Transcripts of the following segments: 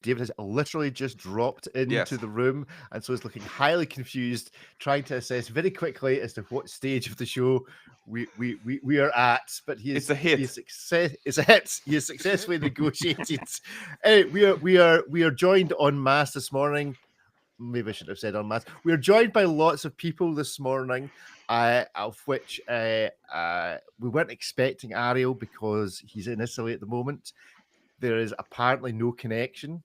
David has literally just dropped into the room, and so is looking highly confused, trying to assess very quickly as to what stage of the show we are at. But It's a hit. It's a hit. He has successfully negotiated. We are joined en masse this morning. Maybe I should have said en masse. We are joined by lots of people this morning, of which we weren't expecting Ariel because he's in Italy at the moment. There is apparently no connection,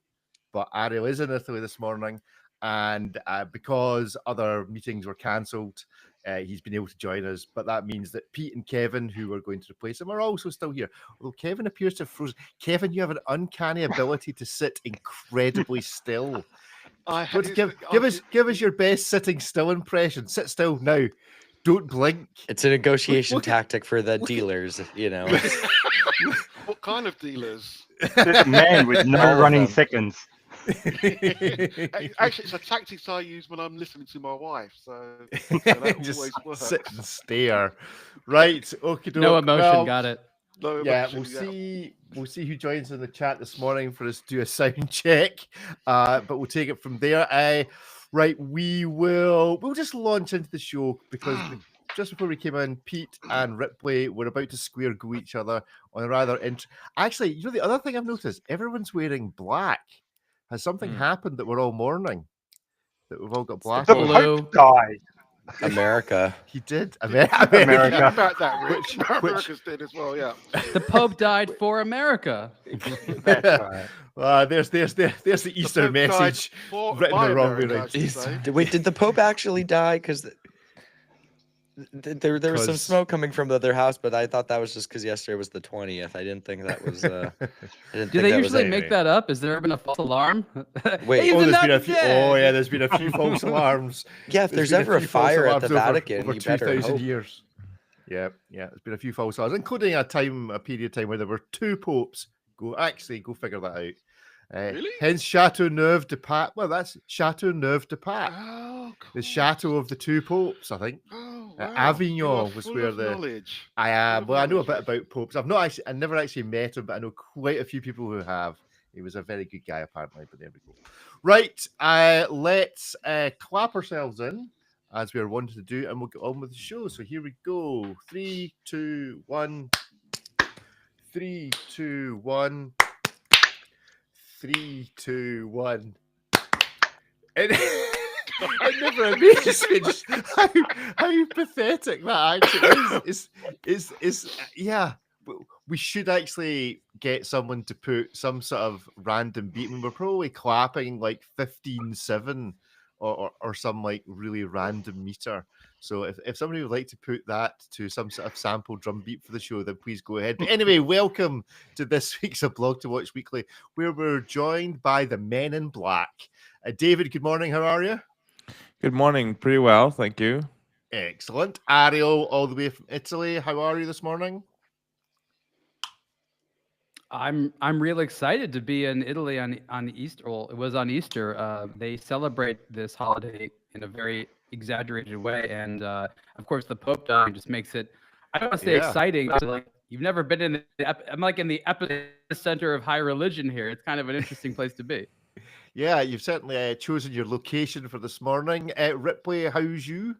but Ariel is in Italy this morning, and because other meetings were cancelled, he's been able to join us. But that means that Pete and Kevin, who are going to replace him, are also still here. Although Kevin appears to have frozen. Kevin, you have an uncanny ability to sit incredibly still. Give us your best sitting still impression. Sit still now. Don't blink. It's a negotiation tactic for the dealers, you know. What kind of dealers? There's a man with no running seconds. Actually, it's a tactic I use when I'm listening to my wife. So that just always works. sit and stare. Right. Okay. No emotion. Got it. No Yeah, emotion, we'll see who joins in the chat this morning for us to do a sound check. But we'll take it from there. Right, we'll just launch into the show because just before we came in, Pete and Ripley were about to square go each other on a rather Actually, you know, the other thing I've noticed, everyone's wearing black. Has something happened that we're all mourning? That we've all got black The on? Pope died. America. He did. America. About that, Rich. America's dead as well, yeah. The Pope died for America. That's right. There's the Easter Pope died message for written my the wrong way America, I around. should say. Wait, did the Pope actually die? Because there was some 'Cause- smoke coming from the other house, but I thought that was just because yesterday was the 20th. I didn't think that was. Do they usually make that up? Has there been a false alarm? Wait, He's there's not been a few. dead! Oh yeah, there's been a few false alarms. Yeah, if there's been ever a few false fire at the alarms Vatican, over you better 2,000 hope. years. Yeah, there's been a few false alarms, including a period of time where there were two popes. Go figure that out. Really? Hence Chateauneuf de Pape. Well, that's Chateauneuf de Pape, Oh, cool. the chateau of the two popes, I think. Oh, wow. Avignon You are was full where of the knowledge. I am. Full Well, of I know a bit knowledge. about popes. I never actually met him, but I know quite a few people who have. He was a very good guy, apparently. But there we go. Right, let's clap ourselves in as we are wanting to do, and we'll get on with the show. So here we go. 3, 2, 1. 3, 2, 1. 3, 2, 1. And it never amazes me just how pathetic that actually is. Yeah, we should actually get someone to put some sort of random beat. I mean, we're probably clapping like 15-7 or some like really random meter. So if somebody would like to put that to some sort of sample drum beat for the show, then please go ahead. But anyway, welcome to this week's A Blog to Watch Weekly, where we're joined by the Men in Black. David, good morning. How are you? Good morning. Pretty well, thank you. Excellent. Ariel, all the way from Italy. How are you this morning? I'm real excited to be in Italy on Easter. Well, it was on Easter. They celebrate this holiday in a very exaggerated way, and of course, the Pope dying just makes it. I don't want to say exciting. But like you've never been in. I'm like in the epicenter of high religion here. It's kind of an interesting place to be. Yeah, you've certainly chosen your location for this morning. Ripley, how's you?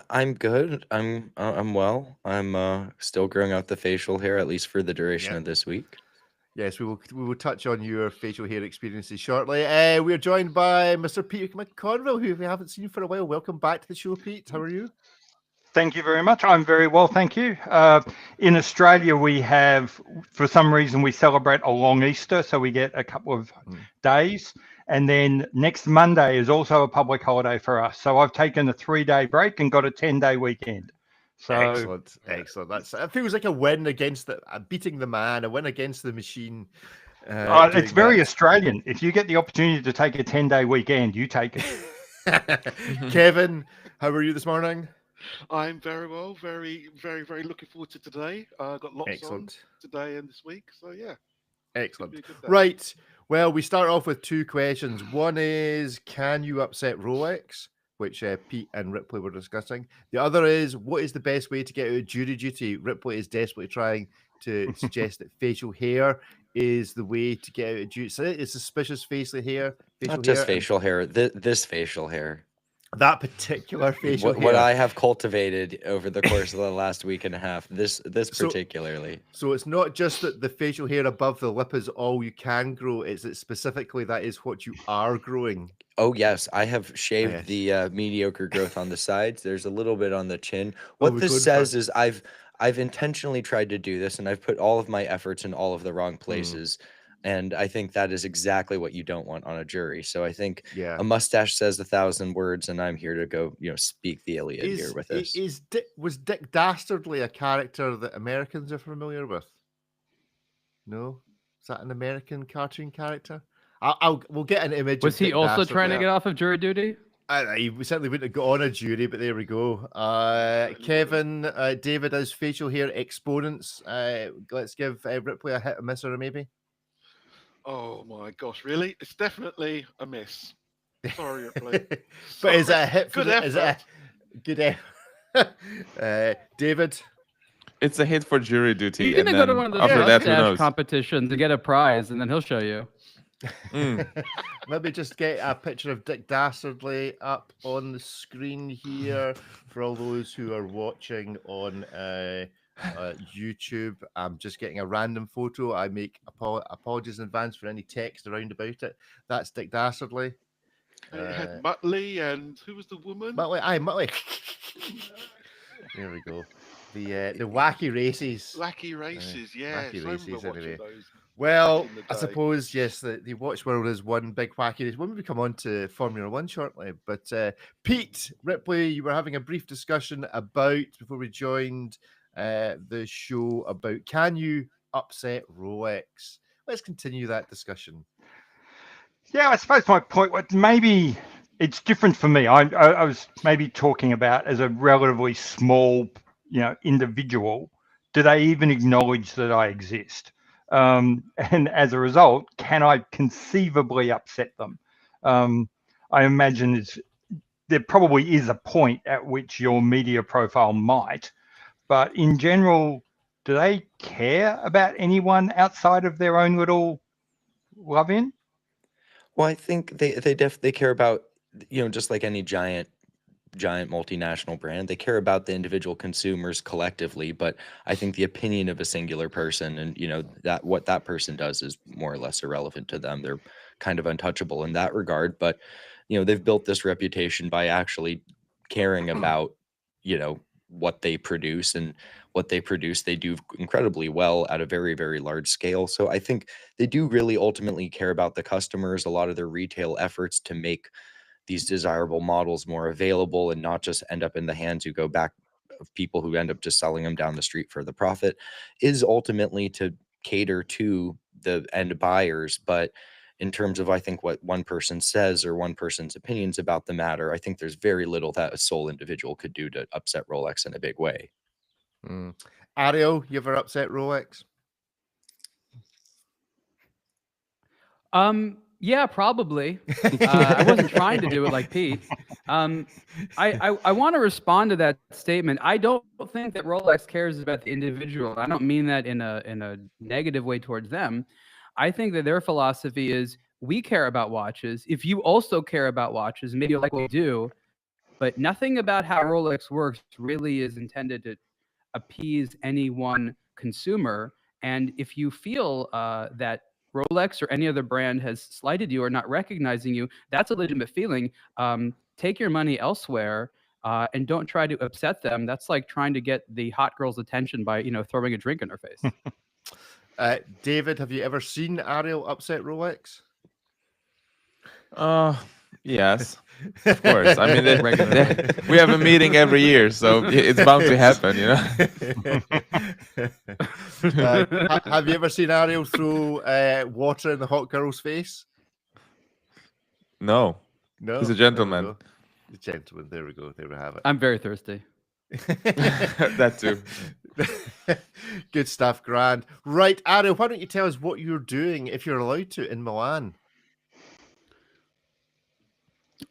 I'm good. I'm well. I'm still growing out the facial hair, at least for the duration of this week. Yes, we will touch on your facial hair experiences shortly. We're joined by Mr. Peter McConville, who we haven't seen for a while. Welcome back to the show, Pete. How are you? Thank you very much. I'm very well, thank you. In Australia, we have, for some reason, we celebrate a long Easter, so we get a couple of days. And then next Monday is also a public holiday for us. So I've taken a 3-day break and got a 10-day weekend. So excellent. It feels like a win against beating the man, a win against the machine. It's very Australian. If you get the opportunity to take a 10-day weekend, you take it. Kevin, how are you this morning? I'm very well, very, very, very looking forward to today. Got lots on today and this week, so yeah. Excellent. Right. Well, we start off with two questions. One is, can you upset Rolex? Which Pete and Ripley were discussing. The other is, what is the best way to get out of jury duty? Ripley is desperately trying to suggest that facial hair is the way to get out of juice. So it's suspicious facial hair. Not just facial hair. This facial hair. That particular facial hair. What I have cultivated over the course of the last week and a half. This particularly. So it's not just that the facial hair above the lip is all you can grow. It's that specifically that is what you are growing. Oh yes, I have shaved the mediocre growth on the sides. There's a little bit on the chin. What this says is I've intentionally tried to do this, and I've put all of my efforts in all of the wrong places. And I think that is exactly what you don't want on a jury. So I think a mustache says 1,000 words, and I'm here to go, speak the Iliad here with this. Was Dick Dastardly a character that Americans are familiar with? No, is that an American cartoon character? We'll get an image. Was he also trying to get off of jury duty? He certainly wouldn't have got on a jury, but there we go. Kevin, David, as facial hair exponents, let's give Ripley a hit, a miss, or a maybe. Oh my gosh, really? It's definitely a miss. Sorry, Ripley. But is it a hit for good effort? Is it a good David? It's a hit for jury duty. You're gonna go to one of those after that, who mustache knows? competitions to get a prize, and then he'll show you. Maybe just get a picture of Dick Dastardly up on the screen here for all those who are watching on YouTube. I'm just getting a random photo. I make apologies in advance for any text around about it. That's Dick Dastardly. It had Muttley, and who was the woman? Muttley. There we go. The wacky races. Wacky races, yeah. Wacky races, anyway. Those well, back in the I day. suppose, yes, the watch world is one big wacky race. When we come on to Formula One shortly. But Pete, Ripley, you were having a brief discussion about, before we joined the show, about can you upset Rolex? Let's continue that discussion. Yeah, I suppose my point was maybe it's different for me. I was maybe talking about as a relatively small, individual. Do they even acknowledge that I exist? And as a result, can I conceivably upset them? I imagine there probably is a point at which your media profile might, but in general, do they care about anyone outside of their own little love-in? Well, I think they care about, just like any giant multinational brand, they care about the individual consumers collectively. But I think the opinion of a singular person and, that what that person does is more or less irrelevant to them. They're kind of untouchable in that regard. But, they've built this reputation by actually caring about, what they produce, and what they produce, they do incredibly well at a very, very large scale. So I think they do really ultimately care about the customers. A lot of their retail efforts to make these desirable models more available and not just end up in the hands who go back of people who end up just selling them down the street for the profit is ultimately to cater to the end buyers. But in terms of, I think, what one person says or one person's opinions about the matter, I think there's very little that a sole individual could do to upset Rolex in a big way. Ariel, you ever upset Rolex? Yeah, probably. I wasn't trying to do it like Pete. I want to respond to that statement. I don't think that Rolex cares about the individual. I don't mean that in a negative way towards them. I think that their philosophy is we care about watches. If you also care about watches, maybe like we do, but nothing about how Rolex works really is intended to appease any one consumer. And if you feel that Rolex or any other brand has slighted you or not recognizing you, that's a legitimate feeling. Take your money elsewhere and don't try to upset them. That's like trying to get the hot girl's attention by, throwing a drink in her face. David, have you ever seen Ariel upset Rolex? Yes, of course. I mean, we have a meeting every year, so it's bound to happen, Have you ever seen Ariel throw water in the hot girl's face? No. He's a gentleman. A gentleman. There we go. There we have it. I'm very thirsty. That too. Good stuff, grand. Right, Ariel, why don't you tell us what you're doing, if you're allowed to, in Milan?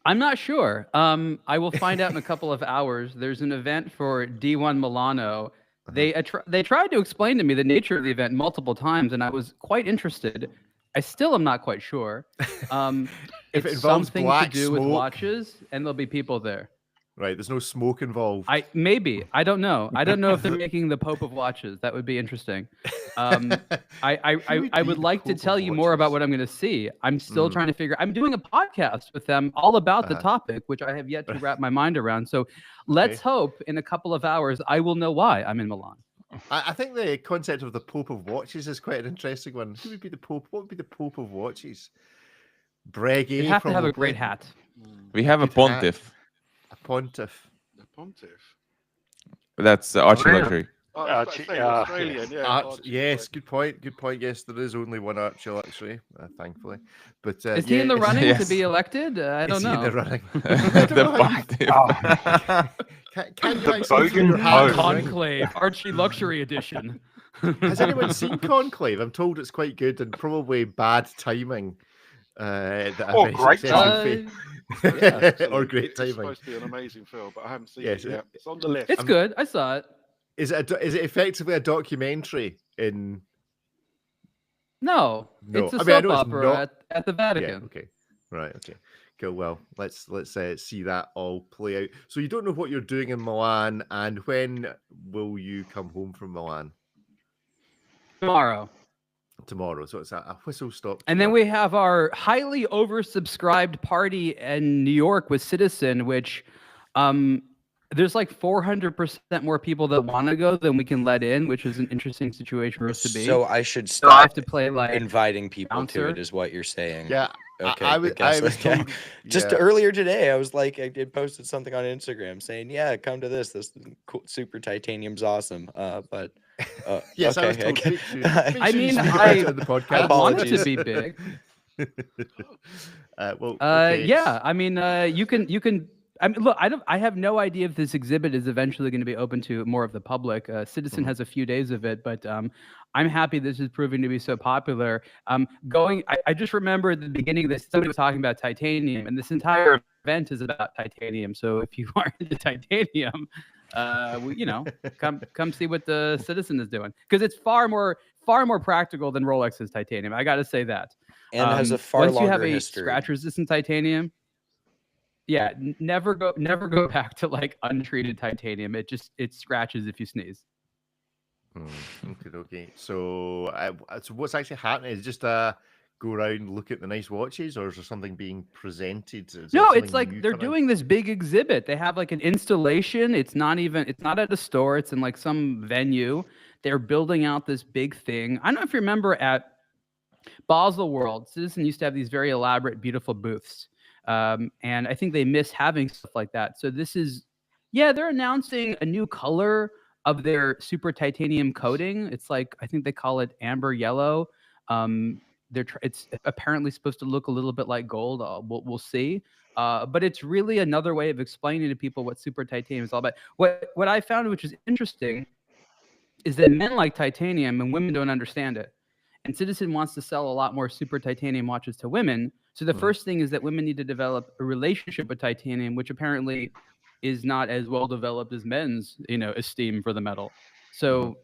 I'm not sure. I will find out in a couple of hours. There's an event for D1 Milano They tried to explain to me the nature of the event multiple times, and I was quite interested. I still am not quite sure. If it It's involves something to black do with smoke- watches, and there'll be people there. Right, there's no smoke involved. Maybe. I don't know. I don't know if they're making the Pope of watches. That would be interesting. I would be would the like to Pope tell of you more about watches? what I'm going to see. I'm still trying to figure. I'm doing a podcast with them all about the Uh-huh. topic, which I have yet to wrap my mind around. So let's hope in a couple of hours I will know why I'm in Milan. I think the concept of the Pope of watches is quite an interesting one. Who would be the Pope? What would be the Pope of watches? Breguet. You have to have a probably. great hat. We have a Good hat. Pontiff. A Pontiff. The Pontiff. That's Archie Luxury. Oh, I was about to say, Australian, yeah. Arch, yes, good point. Good point. Yes, there is only one Archie Luxury, thankfully. But Is he in the it's- running Yes. to be elected? I don't is he in the know. running? The Pontiff. Can you The actually throw your Bogan hat in the Pope. ring? Conclave, Archie Luxury Edition. Has anyone seen Conclave? I'm told it's quite good and probably bad timing. That a Or very great successful timing. or great It's timing. supposed to be an amazing film, but I haven't seen Yes, it yet. It's on the list. It's good. I saw it. Is it effectively a documentary in? No, No, it's a I mean, I soap know it's opera not- at the Yeah. Vatican. Okay. Right. Okay. Cool. Well, let's see that all play out. So you don't know what you're doing in Milan, and when will you come home from Milan? Tomorrow. Tomorrow. So it's a whistle stop. And then tour. we have our highly oversubscribed party in New York with Citizen, which there's like 400% more people that want to go than we can let in, which is an interesting situation for us to be. So I should So I have stop to play like inviting people to bouncer. it, is what you're saying. Yeah. Okay. I was guess, yeah. told, Just yeah. earlier today, I was like, I did posted something on Instagram saying, "Yeah, come to this. This cool, super titanium's awesome." But Yes, I was okay, told. okay. Make sure you I mean, speak about I- it on the podcast. I want it to Apologies. be big. Well, okay, Yeah, I mean, you can. I mean, look, I have no idea if this exhibit is eventually going to be open to more of the public. Citizen has a few days of it, but I'm happy this is proving to be so popular. I just remember at the beginning of this, somebody was talking about titanium, and this entire event is about titanium. So if you are into titanium, come see what the Citizen is doing, because it's far more practical than Rolex's titanium. I got to say that. and has a far once longer you have a history. scratch-resistant titanium, yeah, never go back to like untreated titanium. It scratches if you sneeze. Okay. So what's actually happening? Is it just go around, look at the nice watches, or is there something being presented? Is No, there it's something like new they're coming? doing this big exhibit. They have like an installation. It's not at a store. It's in like some venue. They're building out this big thing. I don't know if you remember at Basel World, Citizen used to have these very elaborate, beautiful booths. And I think they miss having stuff like that. So they're announcing a new color of their super titanium coating. It's like, I think they call it amber yellow. It's apparently supposed to look a little bit like gold. We'll see. But it's really another way of explaining to people what super titanium is all about. What I found, which is interesting, is that men like titanium and women don't understand it. And Citizen wants to sell a lot more super titanium watches to women. So the first thing is that women need to develop a relationship with titanium, which apparently is not as well developed as men's, esteem for the metal. So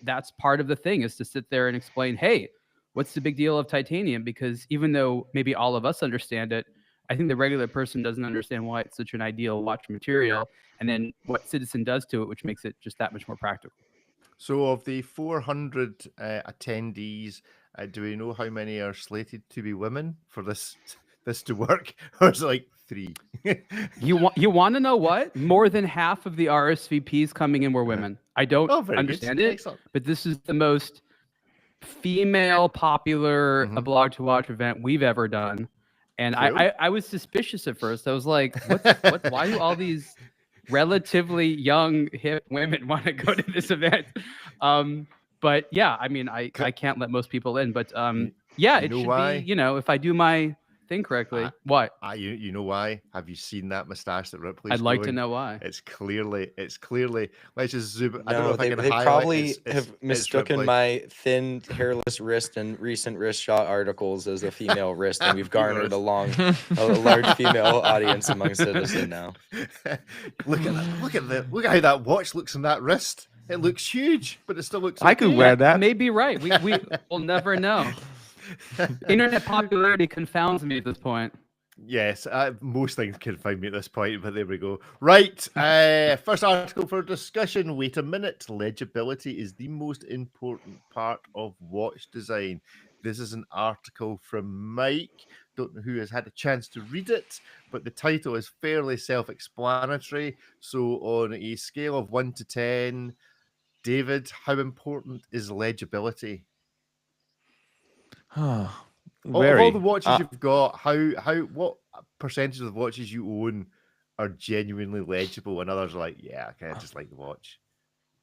that's part of the thing, is to sit there and explain, hey, what's the big deal of titanium? Because even though maybe all of us understand it, I think the regular person doesn't understand why it's such an ideal watch material, and then what Citizen does to it, which makes it just that much more practical. So of the 400 attendees, do we know how many are slated to be women for this to work, or is it like 3? You want to know what? More than half of the RSVPs coming in were women. I don't very understand good. it, Excellent. but this is the most female popular a blog to watch event we've ever done. And Cool. I was suspicious at first. I was like, why do all these relatively young, hip women want to go to this event? But yeah, I mean, I can't let most people in, but yeah, You it know should why? be, if I do my thing correctly. What? You know why? Have you seen that mustache that Ripley's I'd like to growing? know why. It's clearly. Let's just zoom. I don't know No, if I they can highlight. probably It's have mistaken Ripley. my thin, hairless wrist and recent wrist shot articles as a female wrist, and we've garnered a large female audience among Citizen now. Look at how that watch looks on that wrist. It looks huge, but it still looks. I could okay. wear that. You may be right. We will never know. Internet popularity confounds me at this point. Yes, most things can find me at this point, but there we go. Right, first article for discussion. Wait a minute. Legibility is the most important part of watch design. This is an article from Mike. Don't know who has had a chance to read it, but the title is fairly self-explanatory. So on a scale of 1 to 10, David, how important is legibility? Of all the watches you've got, what percentage of the watches you own are genuinely legible, and others are like, yeah, I kind of just like the watch.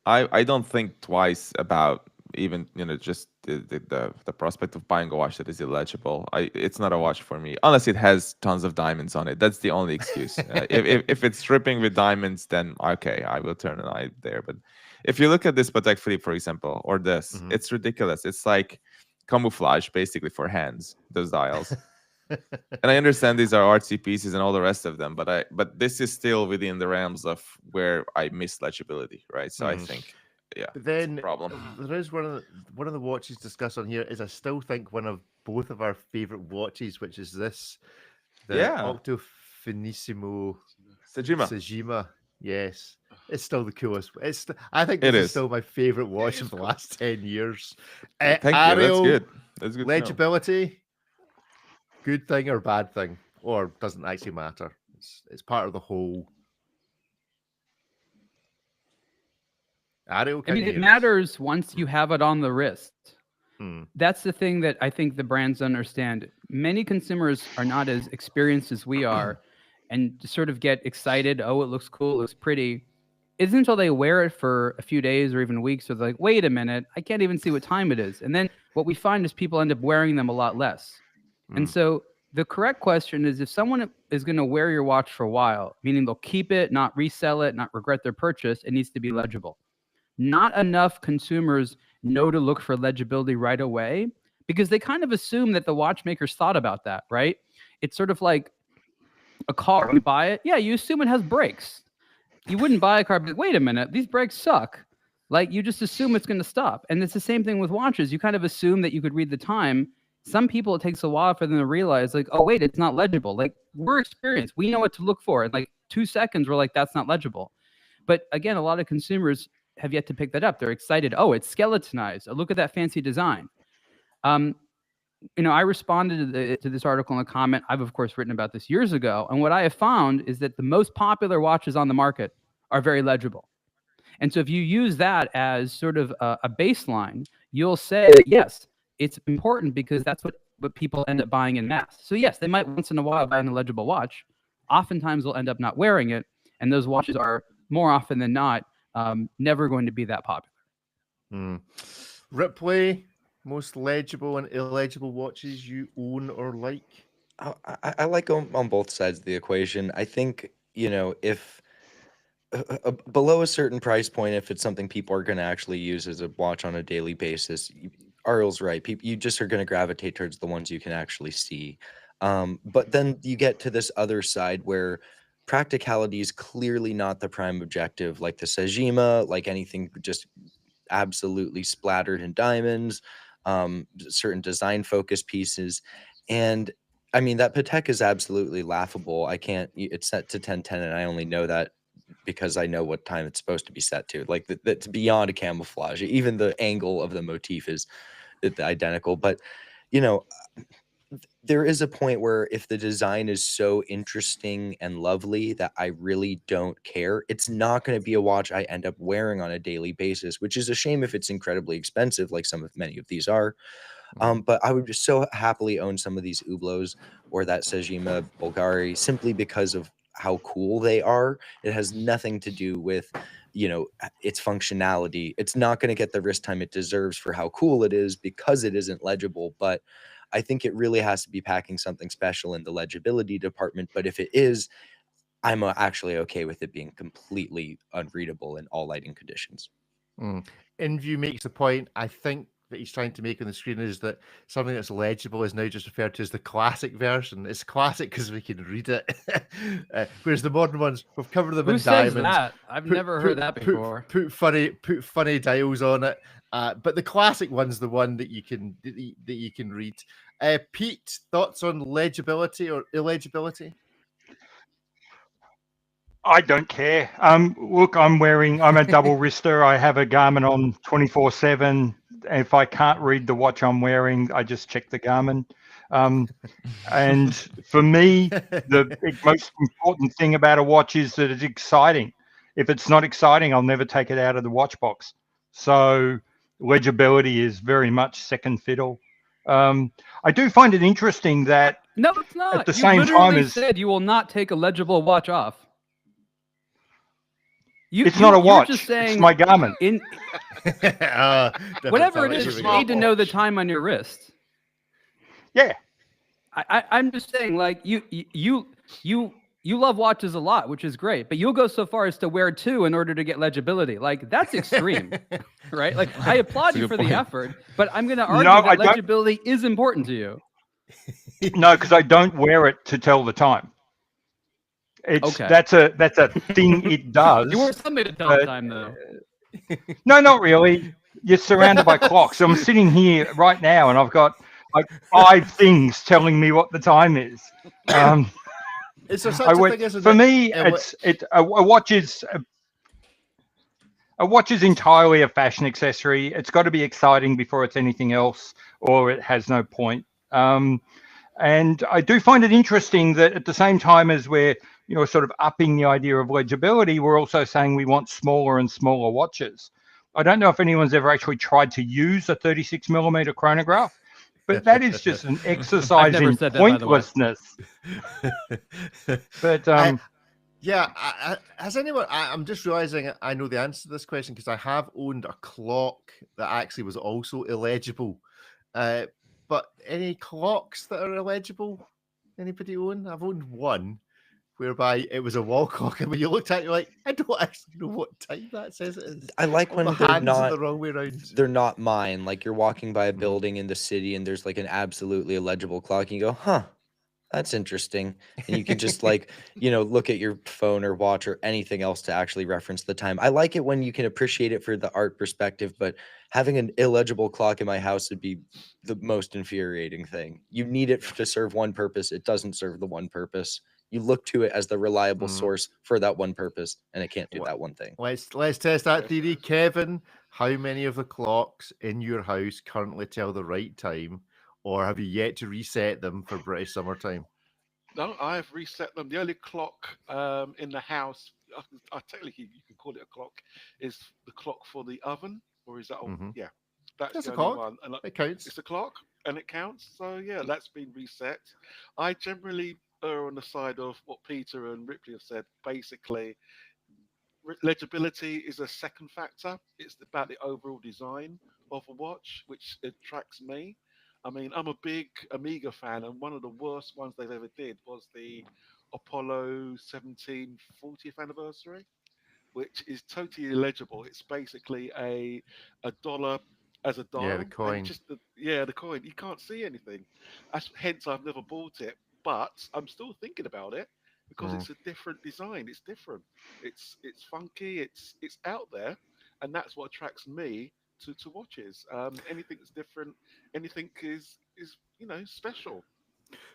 I don't think twice about even just the prospect of buying a watch that is illegible. It's not a watch for me unless it has tons of diamonds on it. That's the only excuse. If it's dripping with diamonds, then okay, I will turn an eye there. But if you look at this Patek Philippe, for example, or this, it's ridiculous. It's like camouflage basically for hands, those dials. And I understand these are artsy pieces and all the rest of them, but this is still within the realms of where I miss legibility, right? So I think, yeah, but then it's a problem. There is one of the watches discussed on here is I still think one of both of our favorite watches, which is this, the Octo Finissimo Sajima. Yes, it's still the coolest. I think this is still my favorite watch of the last 10 years. Thank you. Ariel, That's good. That's good. Legibility, good thing or bad thing, or doesn't actually matter. It's part of the whole. Ariel, it matters once you have it on the wrist. That's the thing that I think the brands understand. Many consumers are not as experienced as we are and sort of get excited. Oh, it looks cool. It looks pretty. Isn't until they wear it for a few days or even weeks. So they're like, wait a minute, I can't even see what time it is. And then what we find is people end up wearing them a lot less. And so the correct question is, if someone is going to wear your watch for a while, meaning they'll keep it, not resell it, not regret their purchase, it needs to be legible. Not enough consumers know to look for legibility right away because they kind of assume that the watchmakers thought about that, right? It's sort of like a car. You buy it, yeah, you assume it has brakes. You wouldn't buy a car, but wait a minute, these brakes suck. Like, you just assume it's going to stop. And it's the same thing with watches. You kind of assume that you could read the time. Some people, it takes a while for them to realize, like, oh, wait, it's not legible. Like, we're experienced. We know what to look for. In like 2 seconds, we're like, that's not legible. But again, a lot of consumers have yet to pick that up. They're excited. Oh, it's skeletonized. Oh, look at that fancy design. I responded to this article in a comment. I've, of course, written about this years ago. And what I have found is that the most popular watches on the market are very legible. And so if you use that as sort of a baseline, you'll say that, yes, it's important because that's what people end up buying in mass. So yes, they might once in a while buy an illegible watch. Oftentimes they'll end up not wearing it. And those watches are more often than not never going to be that popular. Ripley, most legible and illegible watches you own or like? I like them on both sides of the equation. I think, if below a certain price point, if it's something people are going to actually use as a watch on a daily basis, Ariel's right. You just are going to gravitate towards the ones you can actually see. But then you get to this other side where practicality is clearly not the prime objective, like the Sajima, like anything just absolutely splattered in diamonds, certain design focus pieces. And I mean, that Patek is absolutely laughable. It's set to 1010, and I only know that because I know what time it's supposed to be set to. Like, that's beyond a camouflage. Even the angle of the motif is identical. But, there is a point where if the design is so interesting and lovely that I really don't care, it's not going to be a watch I end up wearing on a daily basis, which is a shame if it's incredibly expensive, like many of these are. But I would just so happily own some of these Hublots or that Sajima Bulgari simply because of how cool they are. It has nothing to do with, its functionality. It's not going to get the wrist time it deserves for how cool it is because it isn't legible. But I think it really has to be packing something special in the legibility department. But if it is, I'm actually okay with it being completely unreadable in all lighting conditions. InView makes the point. I think that he's trying to make on the screen is that something that's legible is now just referred to as the classic version. It's classic because we can read it, whereas the modern ones, we've covered them Who in says diamonds. that? I've never heard that before. Put funny dials on it. But the classic one's the one that you can read. Pete, thoughts on legibility or illegibility? I don't care. Look, I'm a double wrister. I have a Garmin on 24/7. If I can't read the watch I'm wearing, I just check the Garmin. And for me, the most important thing about a watch is that it's exciting. If it's not exciting, I'll never take it out of the watch box. So legibility is very much second fiddle. I do find it interesting that no, it's not. At the same time as said you will not take a legible watch off. It's not a watch. Just saying it's my Garmin. Whatever it is, you need to know the time on your wrist. Yeah. I'm just saying, like you love watches a lot, which is great, but you'll go so far as to wear two in order to get legibility. Like that's extreme, right? Like I applaud you for the effort, but I'm going to argue that legibility is important to you. No, because I don't wear it to tell the time. It's that's a thing it does. You wear something to tell the time though. No, not really. You're surrounded by clocks. I'm sitting here right now and I've got like 5 things telling me what the time is. Is there such a thing as for me, a watch is entirely a fashion accessory. It's got to be exciting before it's anything else, or it has no point. And I do find it interesting that at the same time as we're sort of upping the idea of legibility, we're also saying we want smaller and smaller watches. I don't know if anyone's ever actually tried to use a 36mm chronograph, but that is just an exercise in pointlessness. But has anyone? I'm just realizing I know the answer to this question because I have owned a clock that actually was also illegible. But any clocks that are illegible? Anybody own? I've owned one whereby it was a wall clock, and when you looked at it, you're like, I don't actually know what time that says it is. I like when the they're not the wrong way around. They're not mine. Like you're walking by a building in the city, and there's like an absolutely illegible clock, and you go, "Huh, that's interesting." And you can just like look at your phone or watch or anything else to actually reference the time. I like it when you can appreciate it for the art perspective, but having an illegible clock in my house would be the most infuriating thing. You need it to serve one purpose. It doesn't serve the one purpose. You look to it as the reliable source for that one purpose, and it can't do that one thing. Let's test that theory. Kevin, how many of the clocks in your house currently tell the right time, or have you yet to reset them for British summertime? No, I've reset them. The only clock in the house, I technically you can call it a clock, is the clock for the oven, or is that? Yeah, that's the a only clock. one. And it counts. It's a clock, and it counts. So yeah, that's been reset. I generally are on the side of what Peter and Ripley have said. Basically, legibility is a second factor. It's about the overall design of a watch, which attracts me. I mean, I'm a big Omega fan, and one of the worst ones they've ever did was the Apollo 17 40th anniversary, which is totally illegible. It's basically a dollar as a dial. Yeah, the coin. The coin. You can't see anything. Hence, I've never bought it. But I'm still thinking about it because it's a different design. It's different. It's funky. It's out there, and that's what attracts me to watches. Anything that's different, anything is special.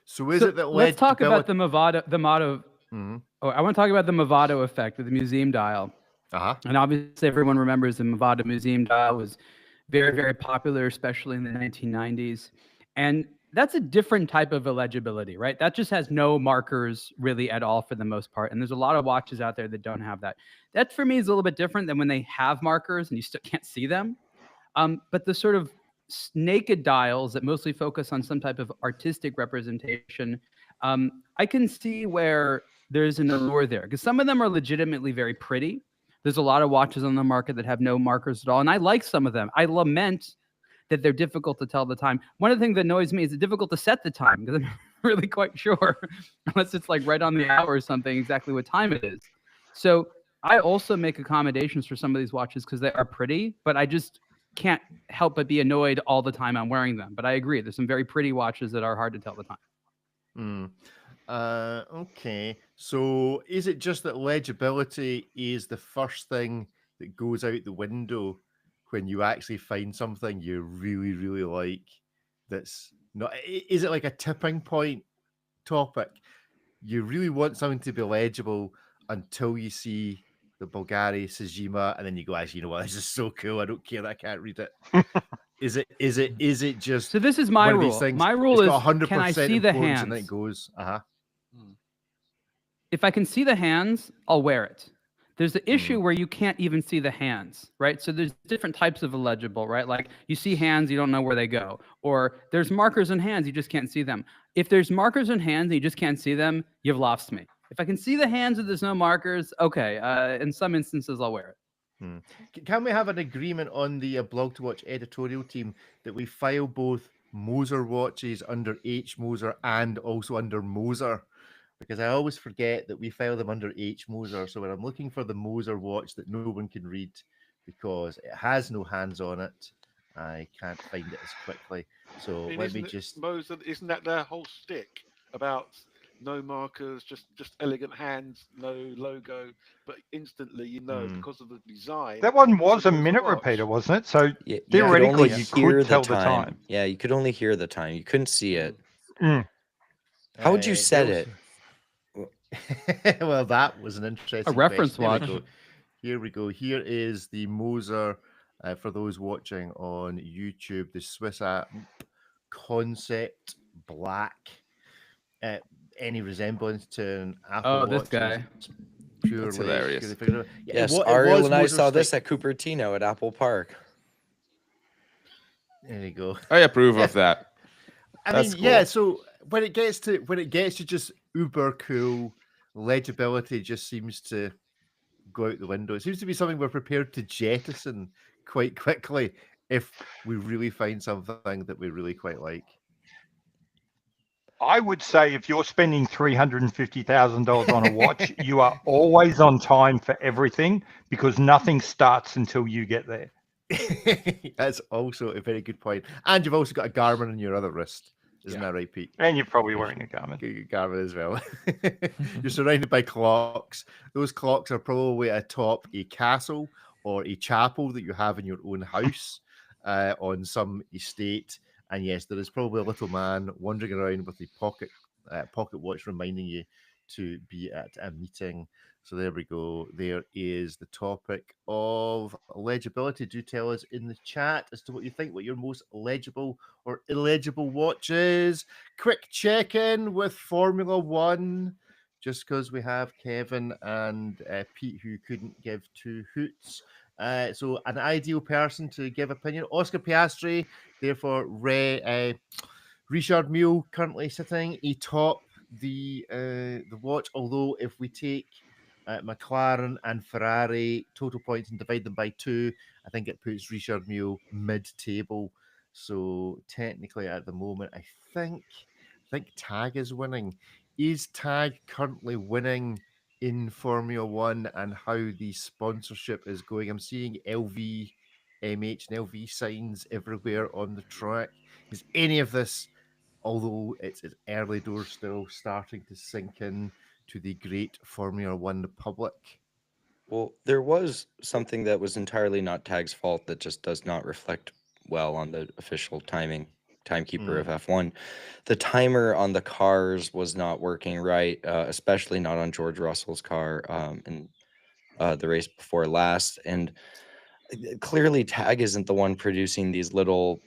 So it that let's talk about the Movado. I want to talk about the Movado effect of the museum dial. And obviously, everyone remembers the Movado museum dial was very, very popular, especially in the 1990s. And that's a different type of illegibility, right? That just has no markers really at all for the most part. And there's a lot of watches out there that don't have that. That for me is a little bit different than when they have markers and you still can't see them. But the sort of naked dials that mostly focus on some type of artistic representation, I can see where there's an allure there because some of them are legitimately very pretty. There's a lot of watches on the market that have no markers at all. And I like some of them. I lament that they're difficult to tell the time. One of the things that annoys me is it's difficult to set the time because I'm really quite sure, unless it's like right on the hour or something, exactly what time it is. So I also make accommodations for some of these watches because they are pretty, but can't help but be annoyed all the time I'm wearing them. But I agree, there's some very pretty watches that are hard to tell the time. Okay. So is it just that legibility is the first thing that goes out the window when you actually find something you really, really like? That's not. Is it like a tipping point topic? You really want something to be legible until you see the Bulgari Sajima, and then you go, actually, you know what? This is so cool. I don't care that I can't read it. Is it just? So this is my one of these rule. things, My rule it's is, got 100% can I see the importance, and then it hands? goes, If I can see the hands, I'll wear it. There's the issue where you can't even see the hands, right? So there's different types of illegible, right? Like you see hands, you don't know where they go. Or there's markers in hands, you just can't see them. If there's markers in hands and you just can't see them, you've lost me. If I can see the hands and there's no markers, okay. In some instances, I'll wear it. Can we have an agreement on the Blog to Watch editorial team that we file both Moser watches under H Moser and also under Moser? Because I always forget that we file them under H Moser. So when I'm looking for the Moser watch that no one can read because it has no hands on it, I can't find it as quickly. So let me just... Moser, isn't that their whole shtick about no markers, just elegant hands, no logo, but instantly you know because of the design. That one was a Moser minute watch. repeater, wasn't it? So Yeah, theoretically, you hear could tell the time. Yeah, you could only hear the time. You couldn't see it. Mm. How would you set it? Well, that was an interesting A reference question. watch. Here we go. Here is the Moser, for those watching on YouTube, the Swiss Concept Black. Any resemblance to an Apple Watch? This guy. Purely, That's hilarious. purely Yes, Ariel and I saw this at Cupertino at Apple Park. There you go. I approve of that. That's cool. Yeah. So when it gets to just uber cool, legibility just seems to go out the window. It seems to be something we're prepared to jettison quite quickly if we really find something that we really quite like. I would say if you're spending $350,000 on a watch, you are always on time for everything because nothing starts until you get there. That's also a very good point. And you've also got a Garmin on your other wrist. Isn't that right, Pete? And you're probably wearing a Garmin. Garmin as well. You're surrounded by clocks. Those clocks are probably atop a castle or a chapel that you have in your own house on some estate. And yes, there is probably a little man wandering around with a pocket watch reminding you to be at a meeting. So there we go. There is the topic of legibility. Do tell us in the chat as to what you think, what your most legible or illegible watch is. Quick check-in with Formula One, just because we have Kevin and Pete who couldn't give two hoots. So an ideal person to give opinion. Oscar Piastri, therefore Richard Mille currently sitting atop the watch. Although if we take McLaren and Ferrari total points and divide them by 2, I think it puts Richard Mille mid-table. So technically at the moment, I think Tag is winning. Is Tag currently winning in Formula One, and how the sponsorship is going? I'm seeing LV, MH and LV signs everywhere on the track. Is any of this, although it's early doors still, starting to sink in to the great Formula One public? Well, there was something that was entirely not Tag's fault that just does not reflect well on the official timekeeper of F1. The timer on the cars was not working right, especially not on George Russell's car in the race before last. And clearly Tag isn't the one producing these little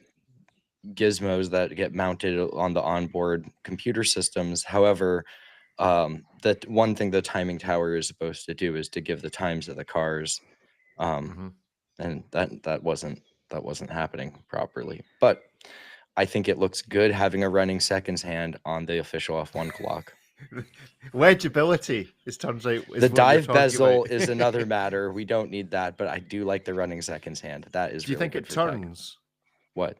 gizmos that get mounted on the onboard computer systems. However, that one thing the timing tower is supposed to do is to give the times of the cars, and that wasn't happening properly. But I think it looks good having a running seconds hand on the official F1 clock. Legibility, it turns out. The dive bezel is another matter. We don't need that, but I do like the running seconds hand. That is. Do you really think it good for turns? What?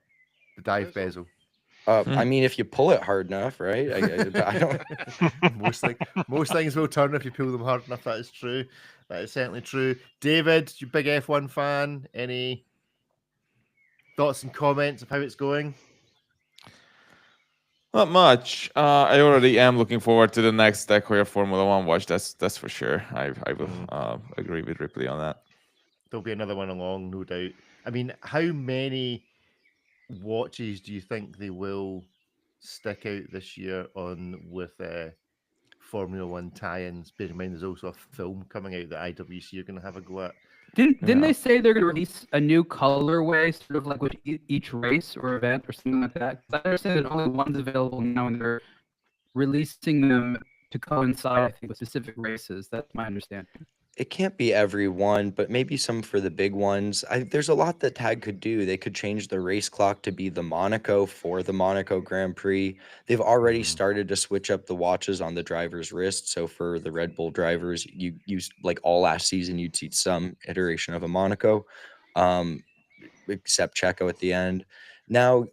The dive bezel. I mean, if you pull it hard enough, right? I don't. most things will turn if you pull them hard enough. That is true. That is certainly true. David, you big F1 fan? Any thoughts and comments of how it's going? Not much. I already am looking forward to the next Equia Formula One watch. That's for sure. I will agree with Ripley on that. There'll be another one along, no doubt. I mean, how many watches do you think they will stick out this year on with Formula One tie-ins? Bear in mind, there's also a film coming out that IWC are going to have a go at. Didn't they say they're going to release a new colorway, sort of like with each race or event or something like that? 'Cause I understand that only one's available now, and they're releasing them to coincide, I think, with specific races. That's my understanding. It can't be every one, but maybe some for the big ones. There's a lot that Tag could do. They could change the race clock to be the Monaco for the Monaco Grand Prix. They've already started to switch up the watches on the driver's wrist. So for the Red Bull drivers, you used like all last season, you'd see some iteration of a Monaco, except Checo at the end. Now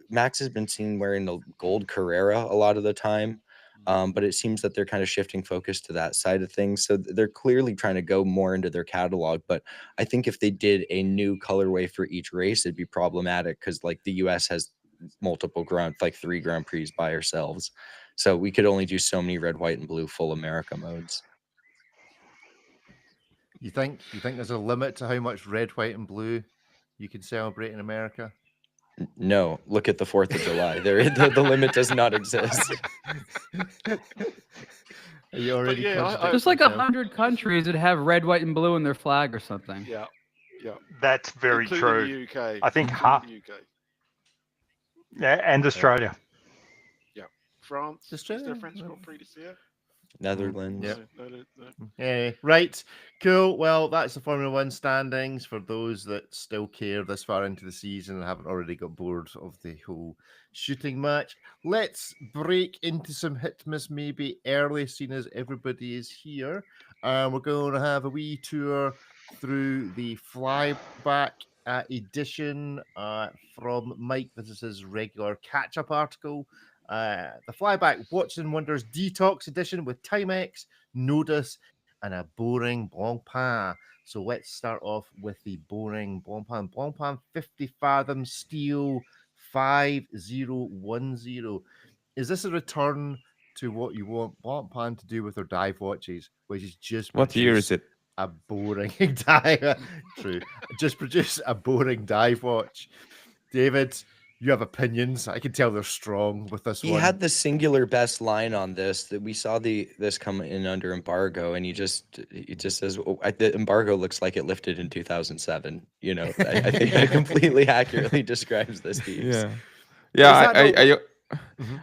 Max has been seen wearing the gold Carrera a lot of the time. But it seems that they're kind of shifting focus to that side of things. So they're clearly trying to go more into their catalog. But I think if they did a new colorway for each race, it'd be problematic because like the US has multiple 3 Grand Prix by ourselves. So we could only do so many red, white, and blue full America modes. You think there's a limit to how much red, white, and blue you can celebrate in America? No, look at the 4th of July. The limit does not exist. You already There's like 100 countries that have red, white, and blue in their flag or something. Yeah. That's very Including true. The UK. I think Including the UK. Yeah, and Australia. Yeah. France. Australia? Is there a French Grand Prix this year? Netherlands. Yep. No. Yeah, right. Cool. Well, that's the Formula One standings for those that still care this far into the season and haven't already got bored of the whole shooting match. Let's break into some Hitmas maybe early, seeing as everybody is here. We're going to have a wee tour through the flyback edition from Mike. This is his regular catch-up article. The flyback Watches and Wonders Detox edition with Timex, Nodus, and a boring Blancpain. So let's start off with the boring Blancpain. Blancpain 50 Fathom Steel 5010. Is this a return to what you want Blancpain to do with their dive watches, which is just What year is it? a boring dive? True. Just produce a boring dive watch. David, you have opinions. I can tell they're strong with this He one. had the singular best line on this that we saw this come in under embargo, and he just says the embargo looks like it lifted in 2007. You know, I think it completely accurately describes this piece. Yeah.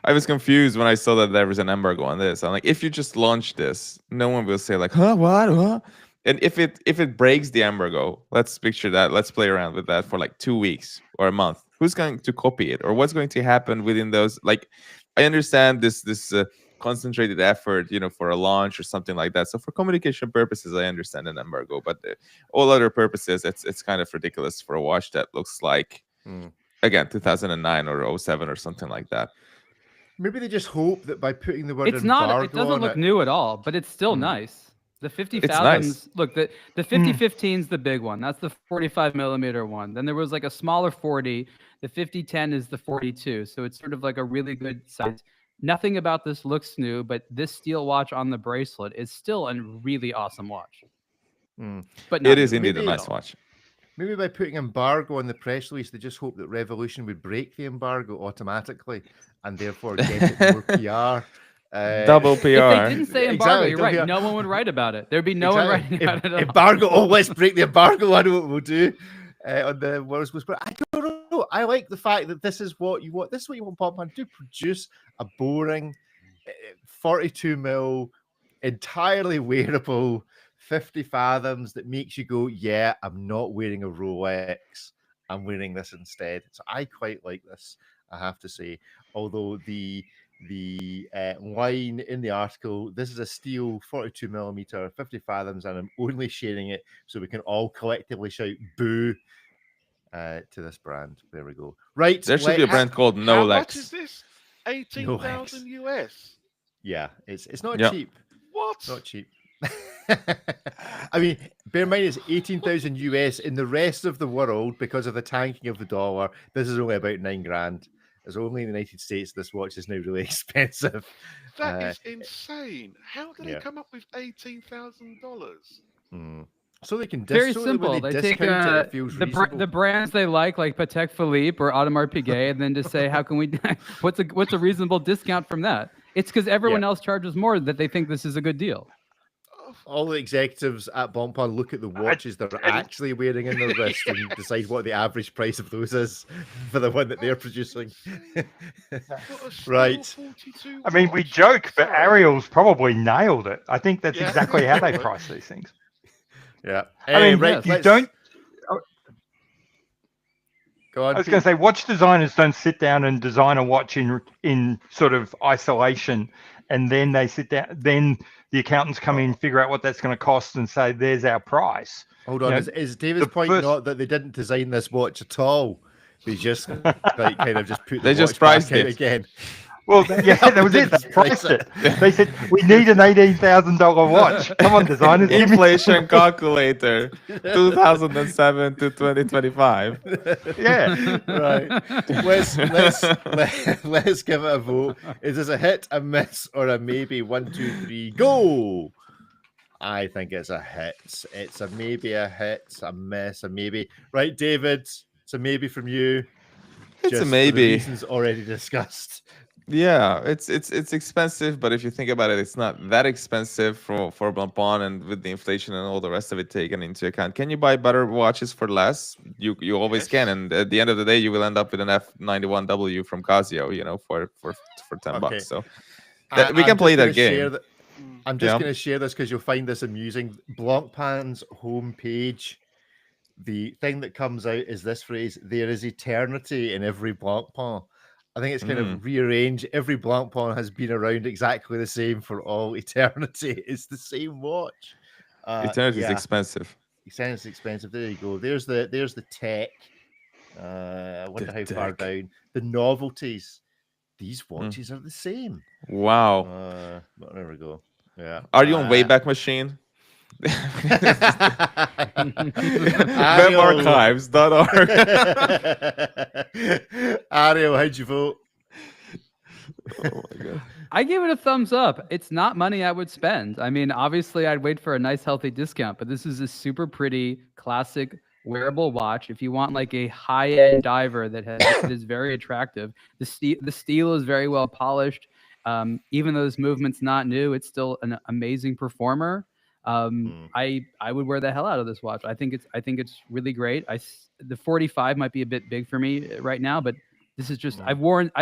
I was confused when I saw that there was an embargo on this. I'm like, if you just launch this, no one will say like, huh, what? And if it breaks the embargo, let's picture that. Let's play around with that for like 2 weeks or a month. Who's going to copy it, or what's going to happen within those? Like, I understand this concentrated effort, for a launch or something like that. So for communication purposes, I understand an embargo, but all other purposes, it's kind of ridiculous for a watch that looks like again 2009 or 07 or something like that. Maybe they just hope that by putting the word It doesn't on look new at all, but it's still nice. The 50 It's Fathoms, nice. look, the 5015 is the big one. That's the 45 millimeter one. Then there was like a smaller 40. The 5010 is the 42. So it's sort of like a really good size. Nothing about this looks new, but this steel watch on the bracelet is still a really awesome watch. But It is new. indeed a Maybe nice watch. Maybe by putting embargo on the press release, they just hope that Revolution would break the embargo automatically and therefore get it more PR. Double PR. If they didn't say embargo, Exactly, you're right. PR. No one would write about it. There'd be no one writing about it at all. Embargo. Oh, let's break the embargo. I know what we'll do on the World's Most. I don't know. I like the fact that this is what you want. This is what you want Blancpain to produce: a boring 42 mil, entirely wearable 50 fathoms that makes you go, yeah, I'm not wearing a Rolex. I'm wearing this instead. So I quite like this, I have to say. Although the line in the article, this is a steel 42 millimeter 50 fathoms, and I'm only sharing it so we can all collectively shout boo to this brand. There we go. Right, There should be a brand called How much Nolex. is this? 18,000 US. Yeah, it's not Yeah. cheap. What? Not cheap. I mean, bear in mind it's 18,000 US. In the rest of the world, because of the tanking of the dollar, this is only about $9,000. It's only in the United States this watch is now really expensive. That is insane. How do they yeah. come up with $18,000? So they can Very so simple. when They discount take it feels the reasonable. brands they like Patek Philippe or Audemars Piguet, and then just say, how can we? what's a reasonable discount from that? It's because everyone else charges more that they think this is a good deal. All the executives at Blancpain look at the watches they're actually wearing in their wrist and decide what the average price of those is for the one that they're producing. Right. I mean, we joke, but Ariel's probably nailed it. I think that's exactly how they price these things. Yeah. I mean, right, you don't. Go on, I was going to say, watch designers don't sit down and design a watch in sort of isolation, and then they sit down. Then the accountants come in, figure out what that's going to cost, and say, "There's our price." Hold on, is David's point not that they didn't design this watch at all? They just like kind of just put the watch priced back out it again. Well, yeah, that was it. They priced it. They said, we need an $18,000 watch. Come on, designers. Inflation calculator, 2007 to 2025. Yeah. Right. Let's give it a vote. Is this a hit, a miss, or a maybe? 1, 2, 3, go. I think it's a hit. It's a maybe, a hit, a miss, a maybe. Right, David? It's a maybe from you. It's a maybe. For the reasons already discussed. Yeah, it's expensive, but if you think about it, it's not that expensive for Blancpain, and with the inflation and all the rest of it taken into account. Can you buy better watches for less? You always can, and at the end of the day, you will end up with an F91W from Casio, for $10. So we can play that game. I'm just going to share this because you'll find this amusing. Blancpain's homepage, the thing that comes out is this phrase: "There is eternity in every Blancpain." I think it's kind of rearranged. Every Blancpain has been around exactly the same for all eternity. It's the same watch. Eternity is expensive. Eternity is expensive. There you go. There's the tech. I wonder how far down. The novelties. These watches are the same. Wow. There we go. Yeah. Are you on Wayback Machine? Webarchives.org. Ariel, how'd you vote? Oh my god! I give it a thumbs up. It's not money I would spend. I mean, obviously, I'd wait for a nice, healthy discount, but this is a super pretty, classic, wearable watch. If you want like a high-end diver that is very attractive, the steel is very well polished. Even though this movement's not new, it's still an amazing performer. I would wear the hell out of this watch. I think it's really great. The 45 might be a bit big for me right now, but this is just I've worn